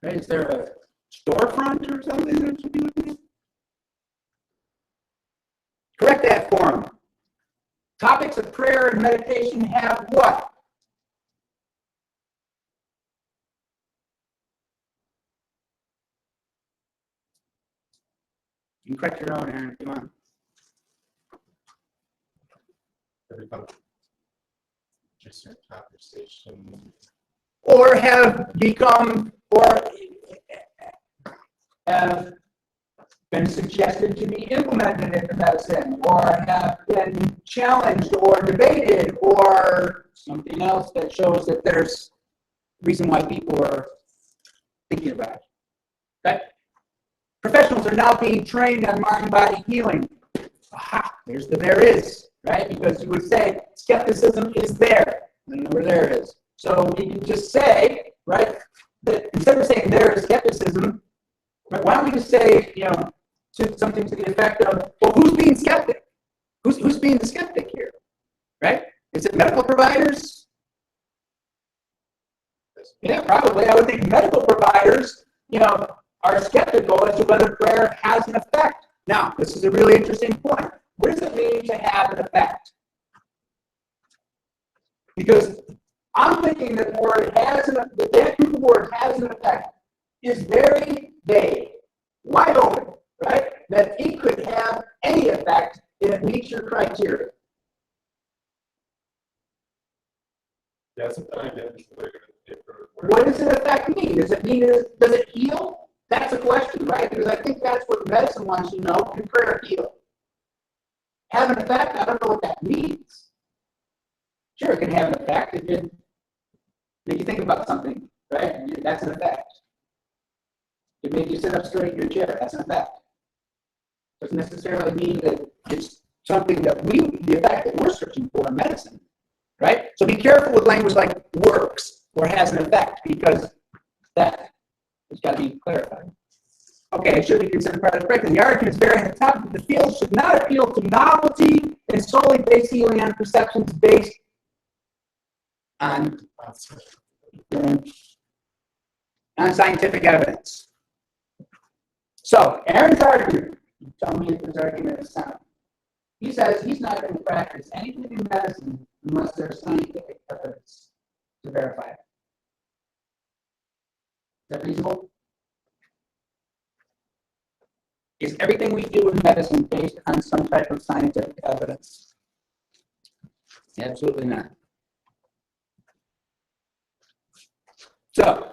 Right? Is there a storefront or something that should be looking at? Correct that for them. Topics of prayer and meditation have what? You can correct your own, Aaron, if you want. Just a conversation. Or have become, or have been suggested to be implemented into medicine, or have been challenged or debated, or something else that shows that there's reason why people are thinking about it. Okay? Professionals are now being trained on mind-body healing. Aha, there's the there is, right? Because you would say skepticism is there. The number there is. So you can just say, right, that instead of saying there is skepticism, right, why don't we just say, something to the effect of, well, who's being skeptic? Who's being the skeptic here, right? Is it medical providers? Yeah, probably. I would think medical providers, are skeptical as to whether prayer has an effect. Now, this is a really interesting point. What does it mean to have an effect? Because I'm thinking that the word has that group of words has an effect is very vague, wide open, right? That it could have any effect if it meets your criteria. Yeah, sometimes I get into the paper. What does an effect mean? Does it heal? That's a question, right? Because I think that's what medicine wants you to know. Can prayer heal? Have an effect? I don't know what that means. Sure, it can have an effect. It can make you think about something, right? That's an effect. It make you sit up straight in your chair. That's an effect. Doesn't necessarily mean that it's something that the effect that we're searching for in medicine, right? So be careful with language like works or has an effect, because that has got to be clarified. Okay, it should be considered part of the curriculum. The argument is very on the top that the field should not appeal to novelty and solely base healing on perceptions based on scientific evidence. So, Aaron's argument, tell me if his argument is sound. He says he's not going to practice anything in medicine unless there's scientific evidence to verify it. Is that reasonable? Is everything we do in medicine based on some type of scientific evidence? Absolutely not. So,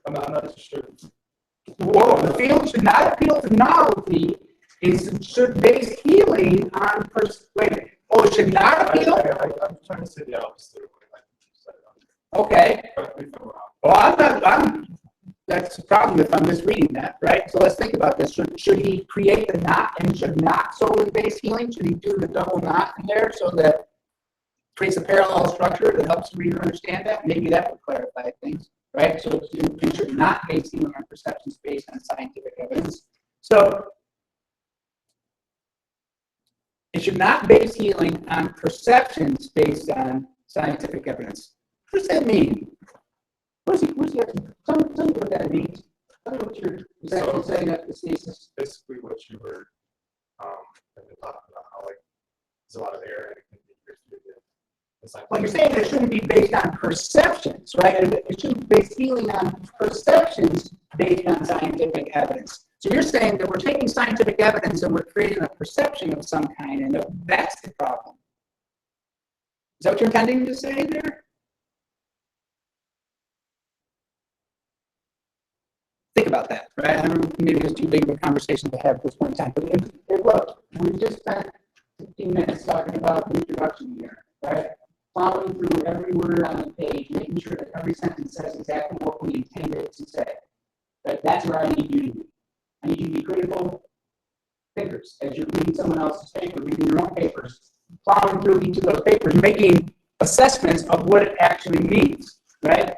I'm not sure. whoa, the field should not appeal to novelty. It should base healing on persuasion. Oh, it should not appeal? I'm trying to say the opposite of what I said. Okay. Correct me if I'm wrong. Well, that's the problem if I'm misreading that, right? So let's think about this. Should he create the knot and should not solely base healing? Should he do the double knot in there so that creates a parallel structure that helps the reader understand that? Maybe that would clarify things, right? So it should not base healing on perceptions based on scientific evidence. So it should not base healing on perceptions based on scientific evidence. What does that mean? What tell me what that means. Tell me what you're exactly saying at the thesis. Basically what you were, have been talking about, how like, there's a lot of error and it can be Well, you're saying it shouldn't be based on perceptions, right? It shouldn't be based healing on perceptions based on scientific evidence. So you're saying that we're taking scientific evidence and we're creating a perception of some kind, and that's the problem. Is that what you're intending to say there? Think about that, right? I don't know, maybe it's too big of a conversation to have at this point in time, but look, we just spent 15 minutes talking about the introduction here, right? Following through every word on the page, making sure that every sentence says exactly what we intended to say. Right? That's where I need you to be. I need you to be critical thinkers as you're reading someone else's paper, reading your own papers, plowing through each of those papers, making assessments of what it actually means, right?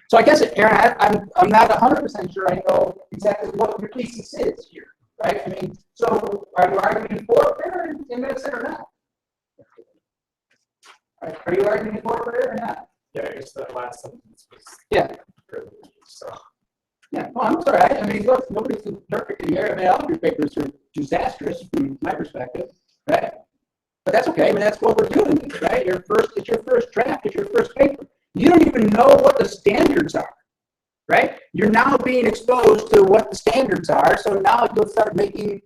So I guess, Aaron, I'm not 100% sure I know exactly what your thesis is here, right? I mean, so are you arguing for fair in medicine or not? Are you arguing for fair or not? Yeah, I guess that last sentence was. Yeah. So. Yeah, well, I'm sorry. I mean, look, nobody's perfect in here. I mean, all of your papers are disastrous from my perspective, right? But that's okay. I mean, that's what we're doing, right? It's your first draft. It's your first paper. You don't even know what the standards are, right? You're now being exposed to what the standards are. So now you'll start making,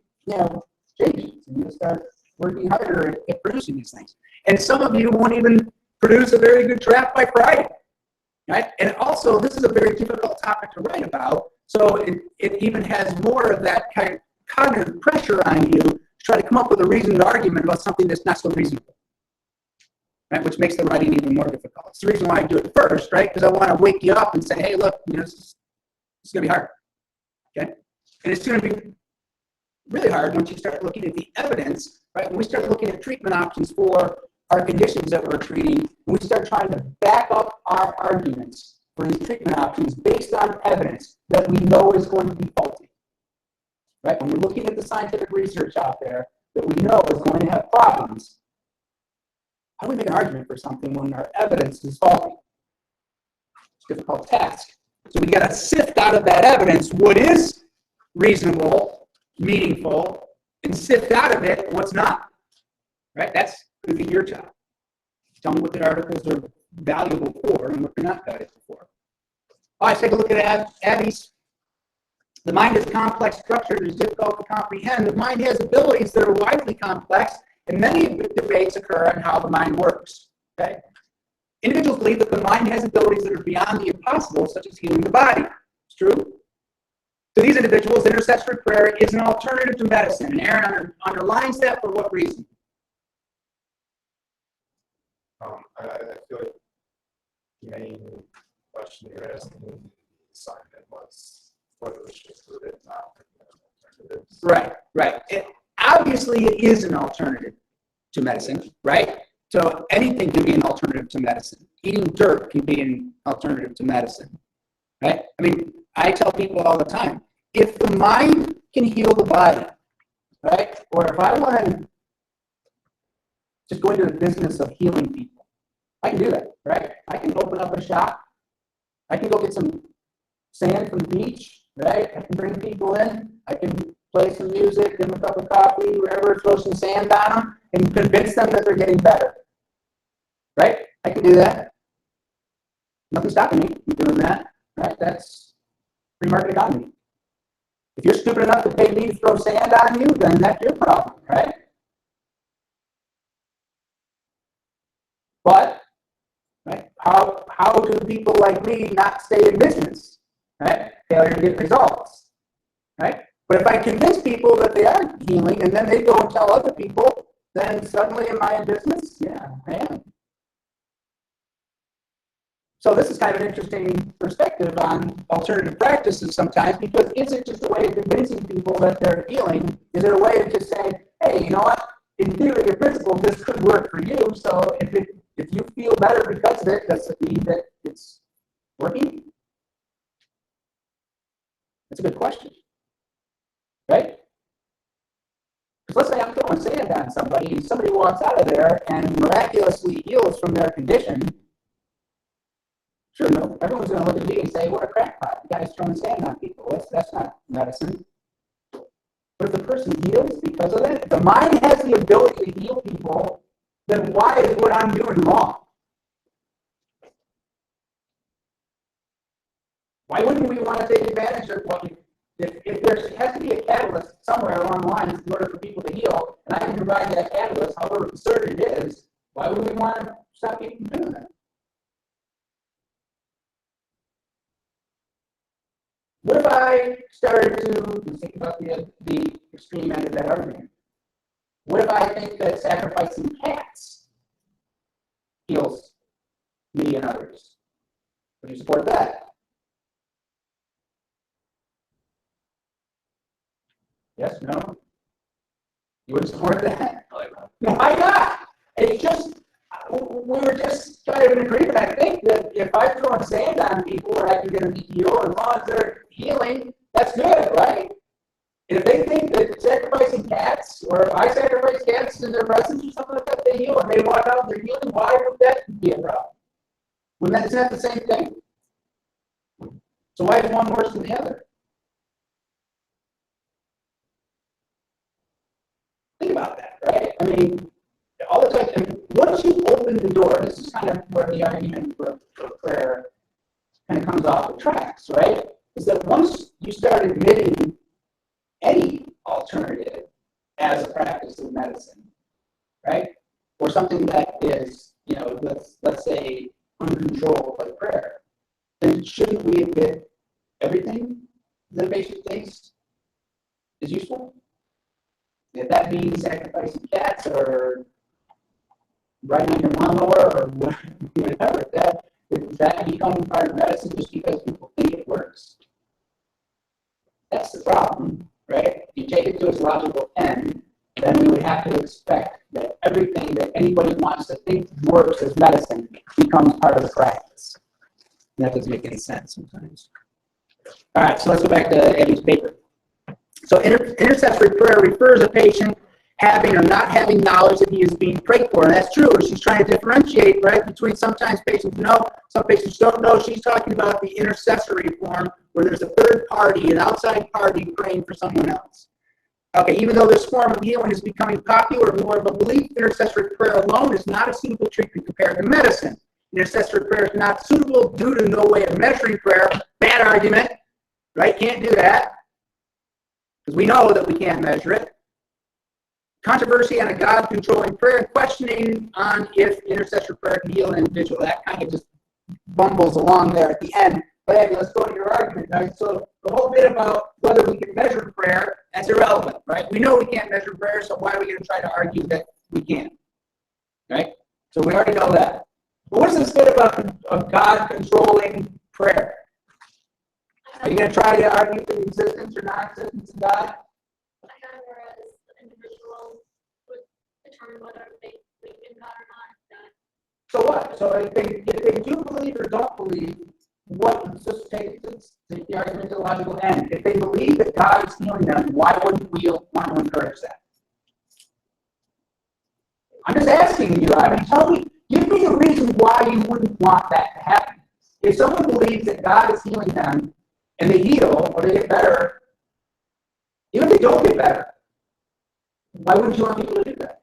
changes, and you'll start working harder at producing these things. And some of you won't even produce a very good draft by Friday. Right? And also, this is a very difficult topic to write about, so it even has more of that kind of cognitive pressure on you to try to come up with a reasoned argument about something that's not so reasonable, right? Which makes the writing even more difficult. It's the reason why I do it first, right? Because I want to wake you up and say, hey, look, this is going to be hard, okay? And it's going to be really hard once you start looking at the evidence, right? When we start looking at treatment options for our conditions that we're treating, we start trying to back up our arguments for these treatment options based on evidence that we know is going to be faulty. Right? When we're looking at the scientific research out there that we know is going to have problems, how do we make an argument for something when our evidence is faulty? It's a difficult task. So we got to sift out of that evidence what is reasonable, meaningful, and sift out of it what's not. Right? That's going to be your job. Tell me what the articles are valuable for and what they're not valuable for. All right, take a look at Abby's. The mind is complex structured and is difficult to comprehend. The mind has abilities that are widely complex, and many debates occur on how the mind works. Okay? Individuals believe that the mind has abilities that are beyond the impossible, such as healing the body. It's true. To these individuals, intercessory prayer is an alternative to medicine. And Aaron underlines that for what reason? I feel like the main question you're asking in the assignment was whether we should include it or not. Right. Obviously, it is an alternative to medicine, right? So anything can be an alternative to medicine. Eating dirt can be an alternative to medicine, right? I mean, I tell people all the time, if the mind can heal the body, right? Or if I want to just go into the business of healing people, I can do that, right? I can open up a shop. I can go get some sand from the beach, right? I can bring people in. I can play some music, give them a cup of coffee, whatever, throw some sand on them, and convince them that they're getting better, right? I can do that. Nothing's stopping me from doing that, right? That's free market economy. If you're stupid enough to pay me to throw sand on you, then that's your problem, right? But right, how do people like me not stay in business? Right? Failure to get results. Right? But if I convince people that they are healing and then they go and tell other people, then suddenly am I in business? Yeah, I am. So this is kind of an interesting perspective on alternative practices sometimes, because is it just a way of convincing people that they're healing? Is it a way of just saying, hey, you know what? In theory or principle, this could work for you. So if you feel better because of it, does it mean that it's working? That's a good question, right? Because let's say I'm throwing sand on somebody, and somebody walks out of there and miraculously heals from their condition. Sure, no, everyone's gonna look at me and say, what a crackpot, the guy's throwing sand on people, that's not medicine. But if the person heals because of it, if the mind has the ability to heal people, then why is what I'm doing wrong? Why wouldn't we want to take advantage of what, if there has to be a catalyst somewhere along the line in order for people to heal, and I can provide that catalyst, however absurd it is, why would we want to stop people from doing that? What if I started to think about the extreme end of that argument? What if I think that sacrificing cats heals me and others? Would you support that? Yes, no? You wouldn't support that? Why not? It's just, we were just kind of in agreement, I think, that if I throw sand on people and I can get them to heal, as long as they're healing, that's good, right? And if they think that sacrificing cats, or if I sacrifice cats in their presence or something like that, they heal, and they walk out, they're healing, why would that be a problem? When that's not the same thing. So why is one worse than the other? Think about that, right? I mean, all the time, and once you open the door, this is kind of where the argument for prayer kind of comes off the tracks, right? Is that once you start admitting any alternative as a practice of medicine, right? Or something that is, let's say, uncontrolled like prayer, then shouldn't we admit everything that a patient thinks is useful? If that means sacrificing cats or riding on your lawnmower or whatever, that becomes part of medicine just because people think it works. That's the problem, right? If you take it to its logical end, then we would have to expect that everything that anybody wants to think works as medicine becomes part of the practice. And that doesn't make any sense sometimes. All right, so let's go back to Eddie's paper. So intercessory prayer refers a patient having or not having knowledge that he is being prayed for. And that's true. She's trying to differentiate, right, between sometimes patients know, some patients don't know. She's talking about the intercessory form where there's a third party, an outside party praying for someone else. Okay, even though this form of healing is becoming popular and more of a belief, intercessory prayer alone is not a suitable treatment compared to medicine. Intercessory prayer is not suitable due to no way of measuring prayer. Bad argument, right? Can't do that. Because we know that we can't measure it. Controversy on a God-controlling prayer, questioning on if intercessory prayer can heal an individual. That kind of just bumbles along there at the end. But hey, let's go to your argument, right? So the whole bit about whether we can measure prayer, that's irrelevant, right? We know we can't measure prayer, so why are we going to try to argue that we can? Right? So we already know that. But what's this bit about God controlling prayer? Are you going to try to argue for the existence or non-existence of God? Whereas individuals would determine whether they believe in God or not. So what? So if they do believe or don't believe, what? Let's just take the argument to the logical end. If they believe that God is healing them, why wouldn't we want to encourage that? I'm just asking you. I mean, tell me, give me a reason why you wouldn't want that to happen. If someone believes that God is healing them and they heal or they get better, even if they don't get better, why wouldn't you want people to do that?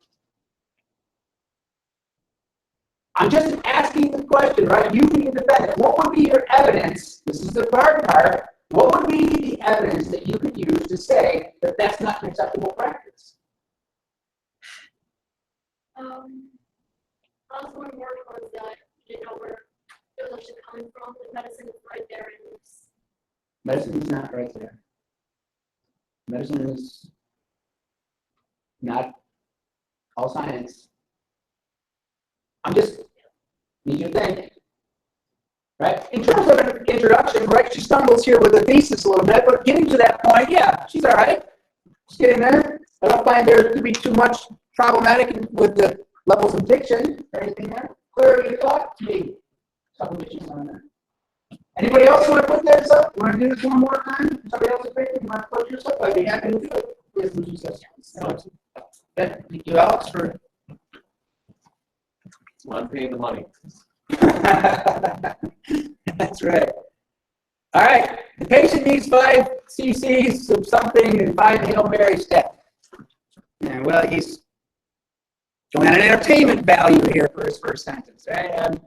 I'm just asking the question, right? You can defend it. What would be your evidence? This is the hard part. What would be the evidence that you could use to say that that's not an acceptable practice? I was going more towards that, where it was actually coming from. The medicine is right there, and it's Medicine is not right there. Medicine is not all science. I'm just need you to think. Right? In terms of an introduction, right, she stumbles here with a thesis a little bit, but getting to that point, yeah, she's all right. She's getting there. I don't find there to be too much problematic with the levels of diction or anything there. Clear your thought to me. Something that she's on there. Anybody else want to put theirs up? You want to do this one more time? Somebody else think you want to put yours up? I'd be happy to do it. Yes, what she says. Thank you, Alex, for I'm paying the money. That's right. All right, the patient needs 5 cc's of something and 5 Hail Mary steps. And well, he's going on an entertainment value here for his first sentence, right?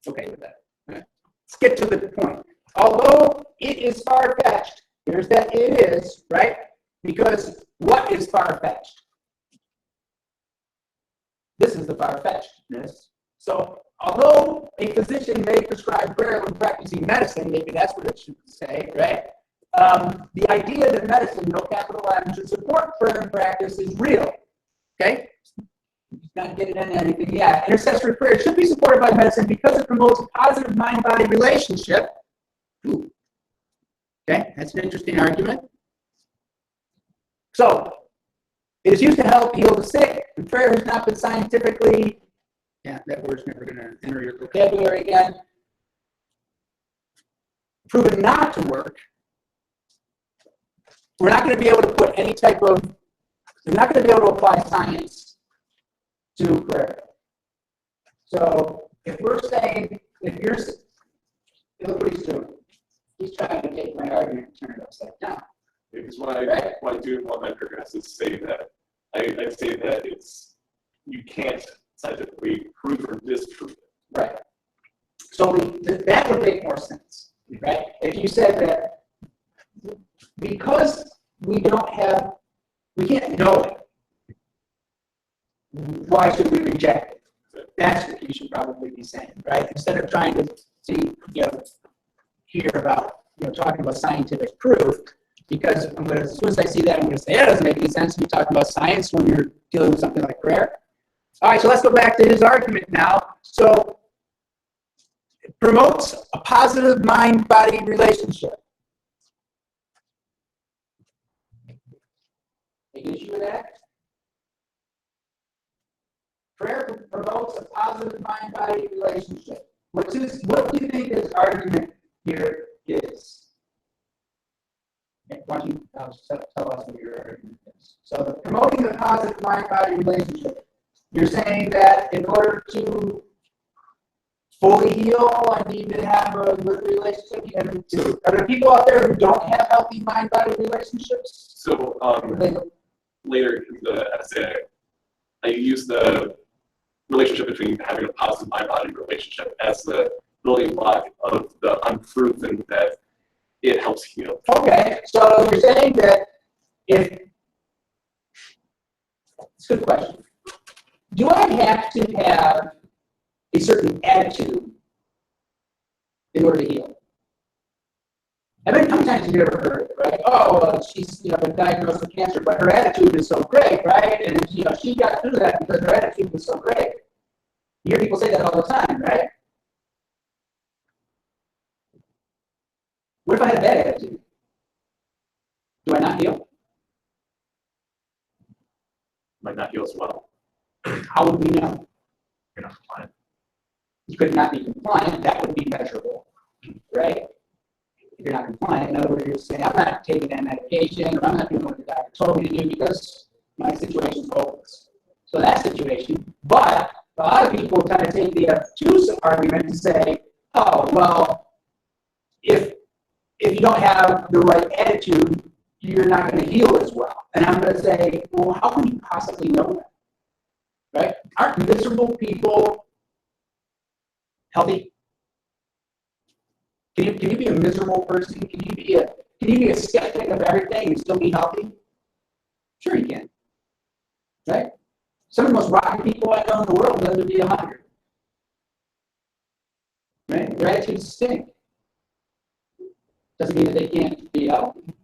Okay with that. All right. Let's get to the point. Although it is far-fetched, here's that it is, right? Because what is far-fetched? This is the far-fetchedness. So although a physician may prescribe prayer when practicing medicine, maybe that's what it should say, right? The idea that medicine, no capital M, should support prayer in practice is real, okay? Not getting into anything yet. Intercessory prayer should be supported by medicine because it promotes a positive mind-body relationship. Ooh. Okay, that's an interesting argument. So, it is used to help heal the sick, and prayer has not been scientifically, that word's never going to enter your vocabulary again, proven not to work. We're not going to be able to put any type of, we're not going to be able to apply science to prayer. So, if we're saying, if you're, look what he's doing. He's trying to take my argument and turn it upside down. Because when I do one of my progressives say that, I say that you can't scientifically prove or disprove it. Right. So that would make more sense, right? If you said that because we can't know it, why should we reject it? That's what you should probably be saying, right? Instead of trying to hear about, talking about scientific proof, because as soon as I see that, I'm going to say, that doesn't make any sense to be talking about science when you're dealing with something like prayer. All right, so let's go back to his argument now. So, it promotes a positive mind-body relationship. Take issue with that? Prayer promotes a positive mind-body relationship. What do you think his argument here is? Okay, why don't you tell us what your argument is? So, promoting the positive mind-body relationship. You're saying that in order to fully heal, I need to have a good relationship. Are there people out there who don't have healthy mind-body relationships? So later in the essay, I use the relationship between having a positive mind-body relationship as the building block of the unproven that it helps heal. Okay, so you're saying that it's a good question. Do I have to have a certain attitude in order to heal? How many times have you ever heard, right? Oh, she's been diagnosed with cancer, but her attitude is so great, right? And she got through that because her attitude was so great. You hear people say that all the time, right? What if I had a bad attitude? Do I not heal? Might not heal as well. How would we know? You're not compliant. You could not be compliant. That would be measurable, right? If you're not compliant, in other words, you're saying, I'm not taking that medication, or I'm not doing what the doctor told me to do because my situation is hopeless. So that situation, but a lot of people kind of take the obtuse argument to say, oh, well, if you don't have the right attitude, you're not going to heal as well. And I'm going to say, well, how can you possibly know that? Right? Aren't miserable people healthy? Can you be a miserable person? Can you be a skeptic of everything and still be healthy? Sure you can. Right? Some of the most rotten people I know in the world live to be 100. Right? Their attitudes stink. Doesn't mean that they can't be healthy.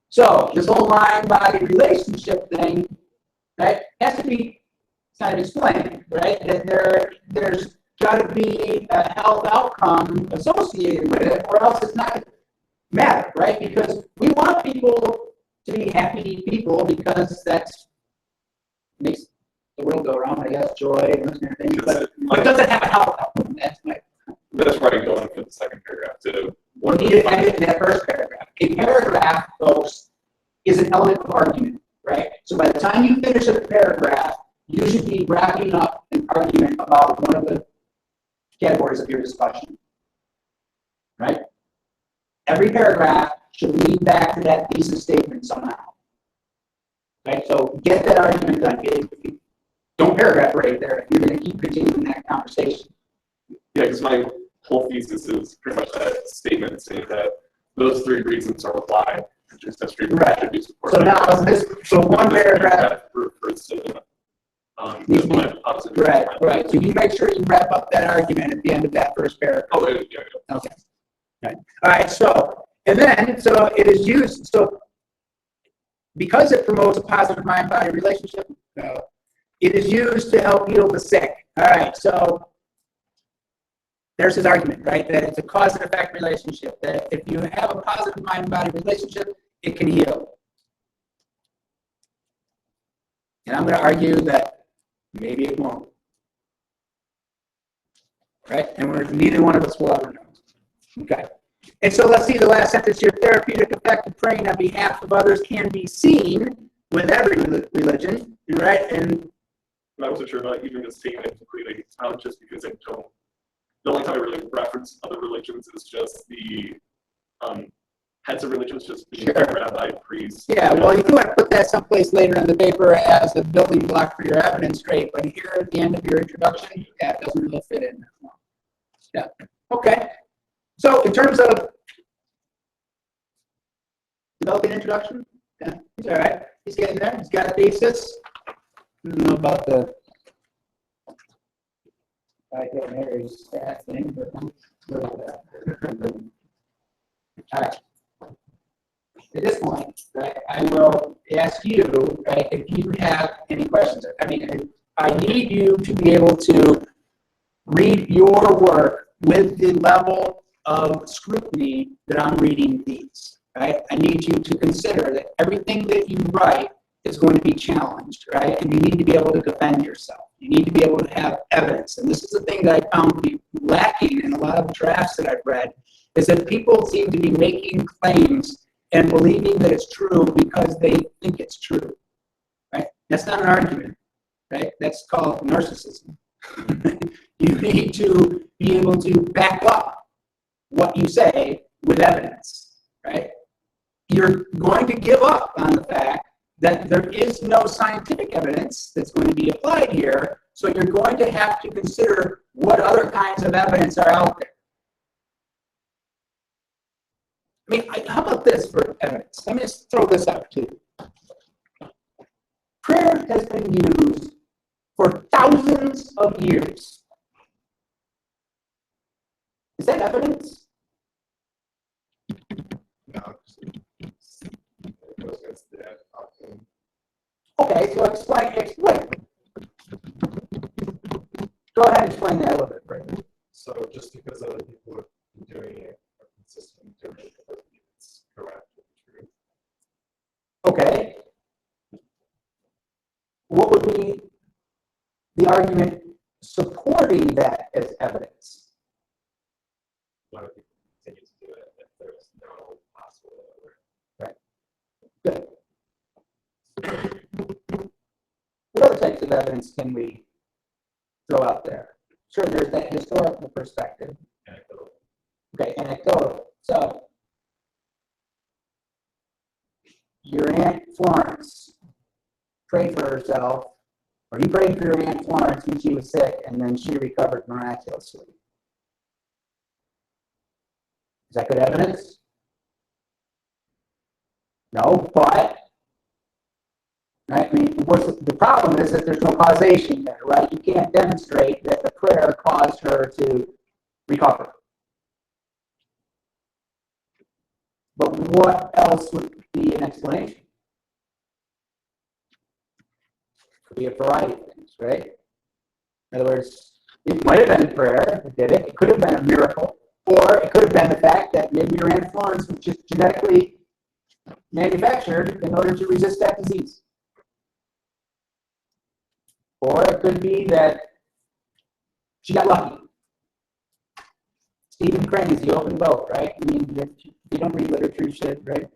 So this whole mind-body relationship thing, right, has to be kind of explained, right? That there's got to be a health outcome associated with it, or else it's not going to matter, right? Because we want people to be happy people because that's makes the world go around, I guess, joy and those kind of things. But it doesn't have a health outcome. That's where I go in for the second paragraph too. We need to end it in that first paragraph. A paragraph, folks, is an element of argument, right? So by the time you finish a paragraph, you should be wrapping up an argument about one of the categories of your discussion. Right? Every paragraph should lead back to that thesis statement somehow. Right? So get that argument done. Don't paragraph right there if you're going to keep continuing that conversation. Yeah, because my whole thesis is pretty much that statement saying that those 3 reasons are why ancestry Right. should be supported. So now, so one paragraph. refers to You the can- positive. Right. So you make sure you wrap up that argument at the end of that first paragraph. Oh, yeah. Okay. Right. All right. So, and then, so it is used, so because it promotes a positive mind-body relationship, it is used to help heal the sick. All right. So there's his argument, right? That it's a cause and effect relationship, that if you have a positive mind-body relationship, it can heal. And I'm going to argue that maybe it won't. Right? And neither one of us will ever know. Okay. And so let's see the last sentence here. Therapeutic effect of praying on behalf of others can be seen with every religion, right? And I wasn't sure about even just taking it completely. It's not just because I don't. The only time I really reference other religions is just the heads of religions, just being Sure. rabbi, priest. yeah, well, you want to put that someplace later in the paper as a building block for your evidence straight, but here at the end of your introduction, that doesn't really fit in. Yeah. Okay. So in terms of developing introduction, yeah, he's all right. He's getting there. He's got a thesis. I don't know about the I get married stat thing, but all right. At this point, right, I will ask you, right, if you have any questions. I mean, I need you to be able to read your work with the level of scrutiny that I'm reading these, right? I need you to consider that everything that you write is going to be challenged, right? And you need to be able to defend yourself. You need to be able to have evidence. And this is the thing that I found to be lacking in a lot of drafts that I've read, is that people seem to be making claims and believing that it's true because they think it's true, right? That's not an argument, right? That's called narcissism. You need to be able to back up what you say with evidence, right? You're going to give up on the fact that there is no scientific evidence that's going to be applied here, so you're going to have to consider what other kinds of evidence are out there. I mean, how about this for evidence? Let me just throw this out to you. Prayer has been used for thousands of years. Is that evidence? No, it goes against the often. Okay, so explain. Go ahead and explain that a little bit further. So just because other people are doing it, are consistent doing it, doesn't mean it's correct or true. Okay. What would be the argument supporting that as evidence? Why would people continue to do it if there's no possible other? Good. What other types of evidence can we throw out there? Sure, there's that historical perspective. Anecdotal. Okay, anecdotal. So, your Aunt Florence prayed for herself, or you prayed for your Aunt Florence when she was sick, and then she recovered miraculously. Is that good evidence? No, but right, I mean, the problem is that there's no causation there, right? You can't demonstrate that the prayer caused her to recover. But what else would be an explanation? Could be a variety of things, right? In other words, it might have been prayer that did it. It could have been a miracle. Or it could have been the fact that maybe your Aunt Florence was just genetically manufactured in order to resist that disease. Or it could be that she got lucky. Stephen Crane is the open boat, right? I mean, if you don't read literature, you should, right?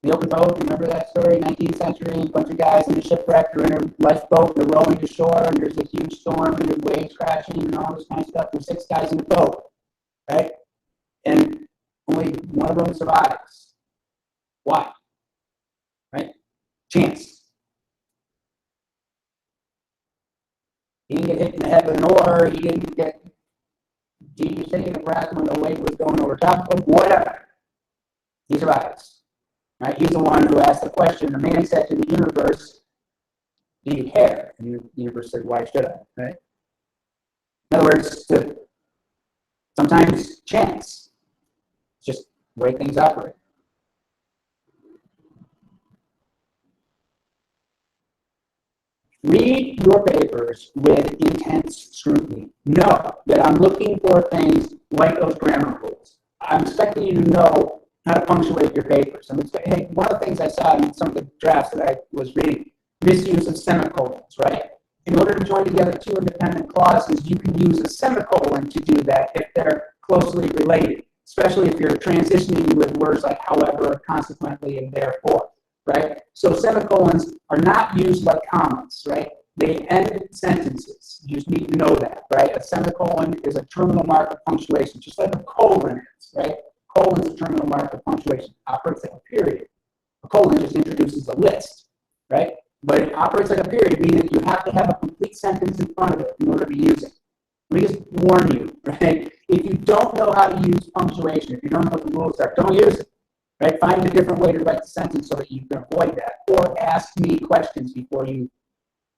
The open boat, remember that story, 19th century, a bunch of guys in a shipwreck or in a lifeboat, they're rowing to shore, and there's a huge storm, and there's waves crashing, and all this kind of stuff. There's 6 guys in the boat, right? And only one of them survives. Why? Right? Chance. He didn't get hit in the head with an oar, he was taking a breath when the wave was going over top of him, whatever. He survives. Right? He's the one who asked the question. The man said to the universe, do you care? And the universe said, why should I? Right? In other words, sometimes chance. It's just the way things operate. Read your papers with intense scrutiny. Know that I'm looking for things like those grammar rules. I'm expecting you to know how to punctuate your papers. Hey, one of the things I saw in some of the drafts that I was reading, misuse of semicolons, right? In order to join together 2 independent clauses, you can use a semicolon to do that if they're closely related, especially if you're transitioning with words like however, consequently, and therefore, right? So semicolons are not used like commas, right? They end sentences. You just need to know that, right? A semicolon is a terminal mark of punctuation, just like a colon is, right? Colon is a terminal mark of punctuation. Operates like a period. A colon just introduces a list, right? But it operates like a period, meaning that you have to have a complete sentence in front of it in order to use it. Let me just warn you, right? If you don't know how to use punctuation, if you don't know what the rules are, don't use it, right? Find a different way to write the sentence so that you can avoid that. Or ask me questions before you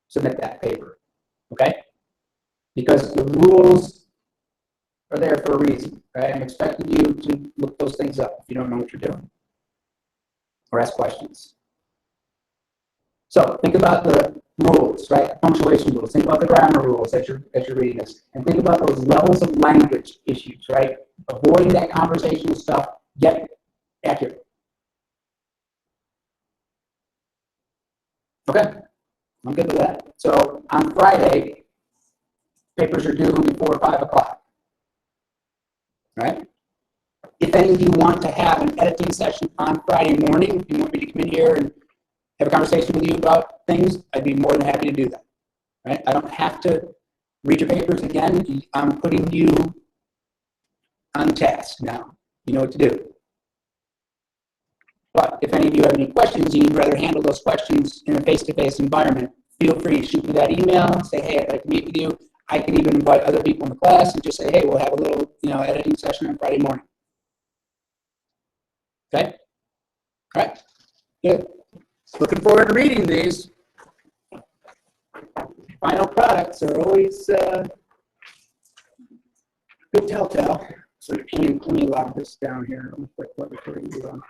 submit that paper, okay? Because the rules are there for a reason, right? I'm expecting you to look those things up if you don't know what you're doing. Or ask questions. So think about the rules, right? Punctuation rules. Think about the grammar rules as you're reading this. And think about those levels of language issues, right? Avoid that conversational stuff. Get accurate. Okay? I'm good with that. So on Friday, papers are due before 5 o'clock. Right? If any of you want to have an editing session on Friday morning, if you want me to come in here and have a conversation with you about things, I'd be more than happy to do that. Right? I don't have to read your papers again. I'm putting you on task now. You know what to do. But if any of you have any questions, you'd rather handle those questions in a face-to-face environment, feel free to shoot me that email, say, hey, I'd like to meet with you. I can even invite other people in the class and just say, hey, we'll have a little, editing session on Friday morning. Okay? All right. Good. Looking forward to reading these. Final products are always good telltale. So let me lock this down here real quick before we move on.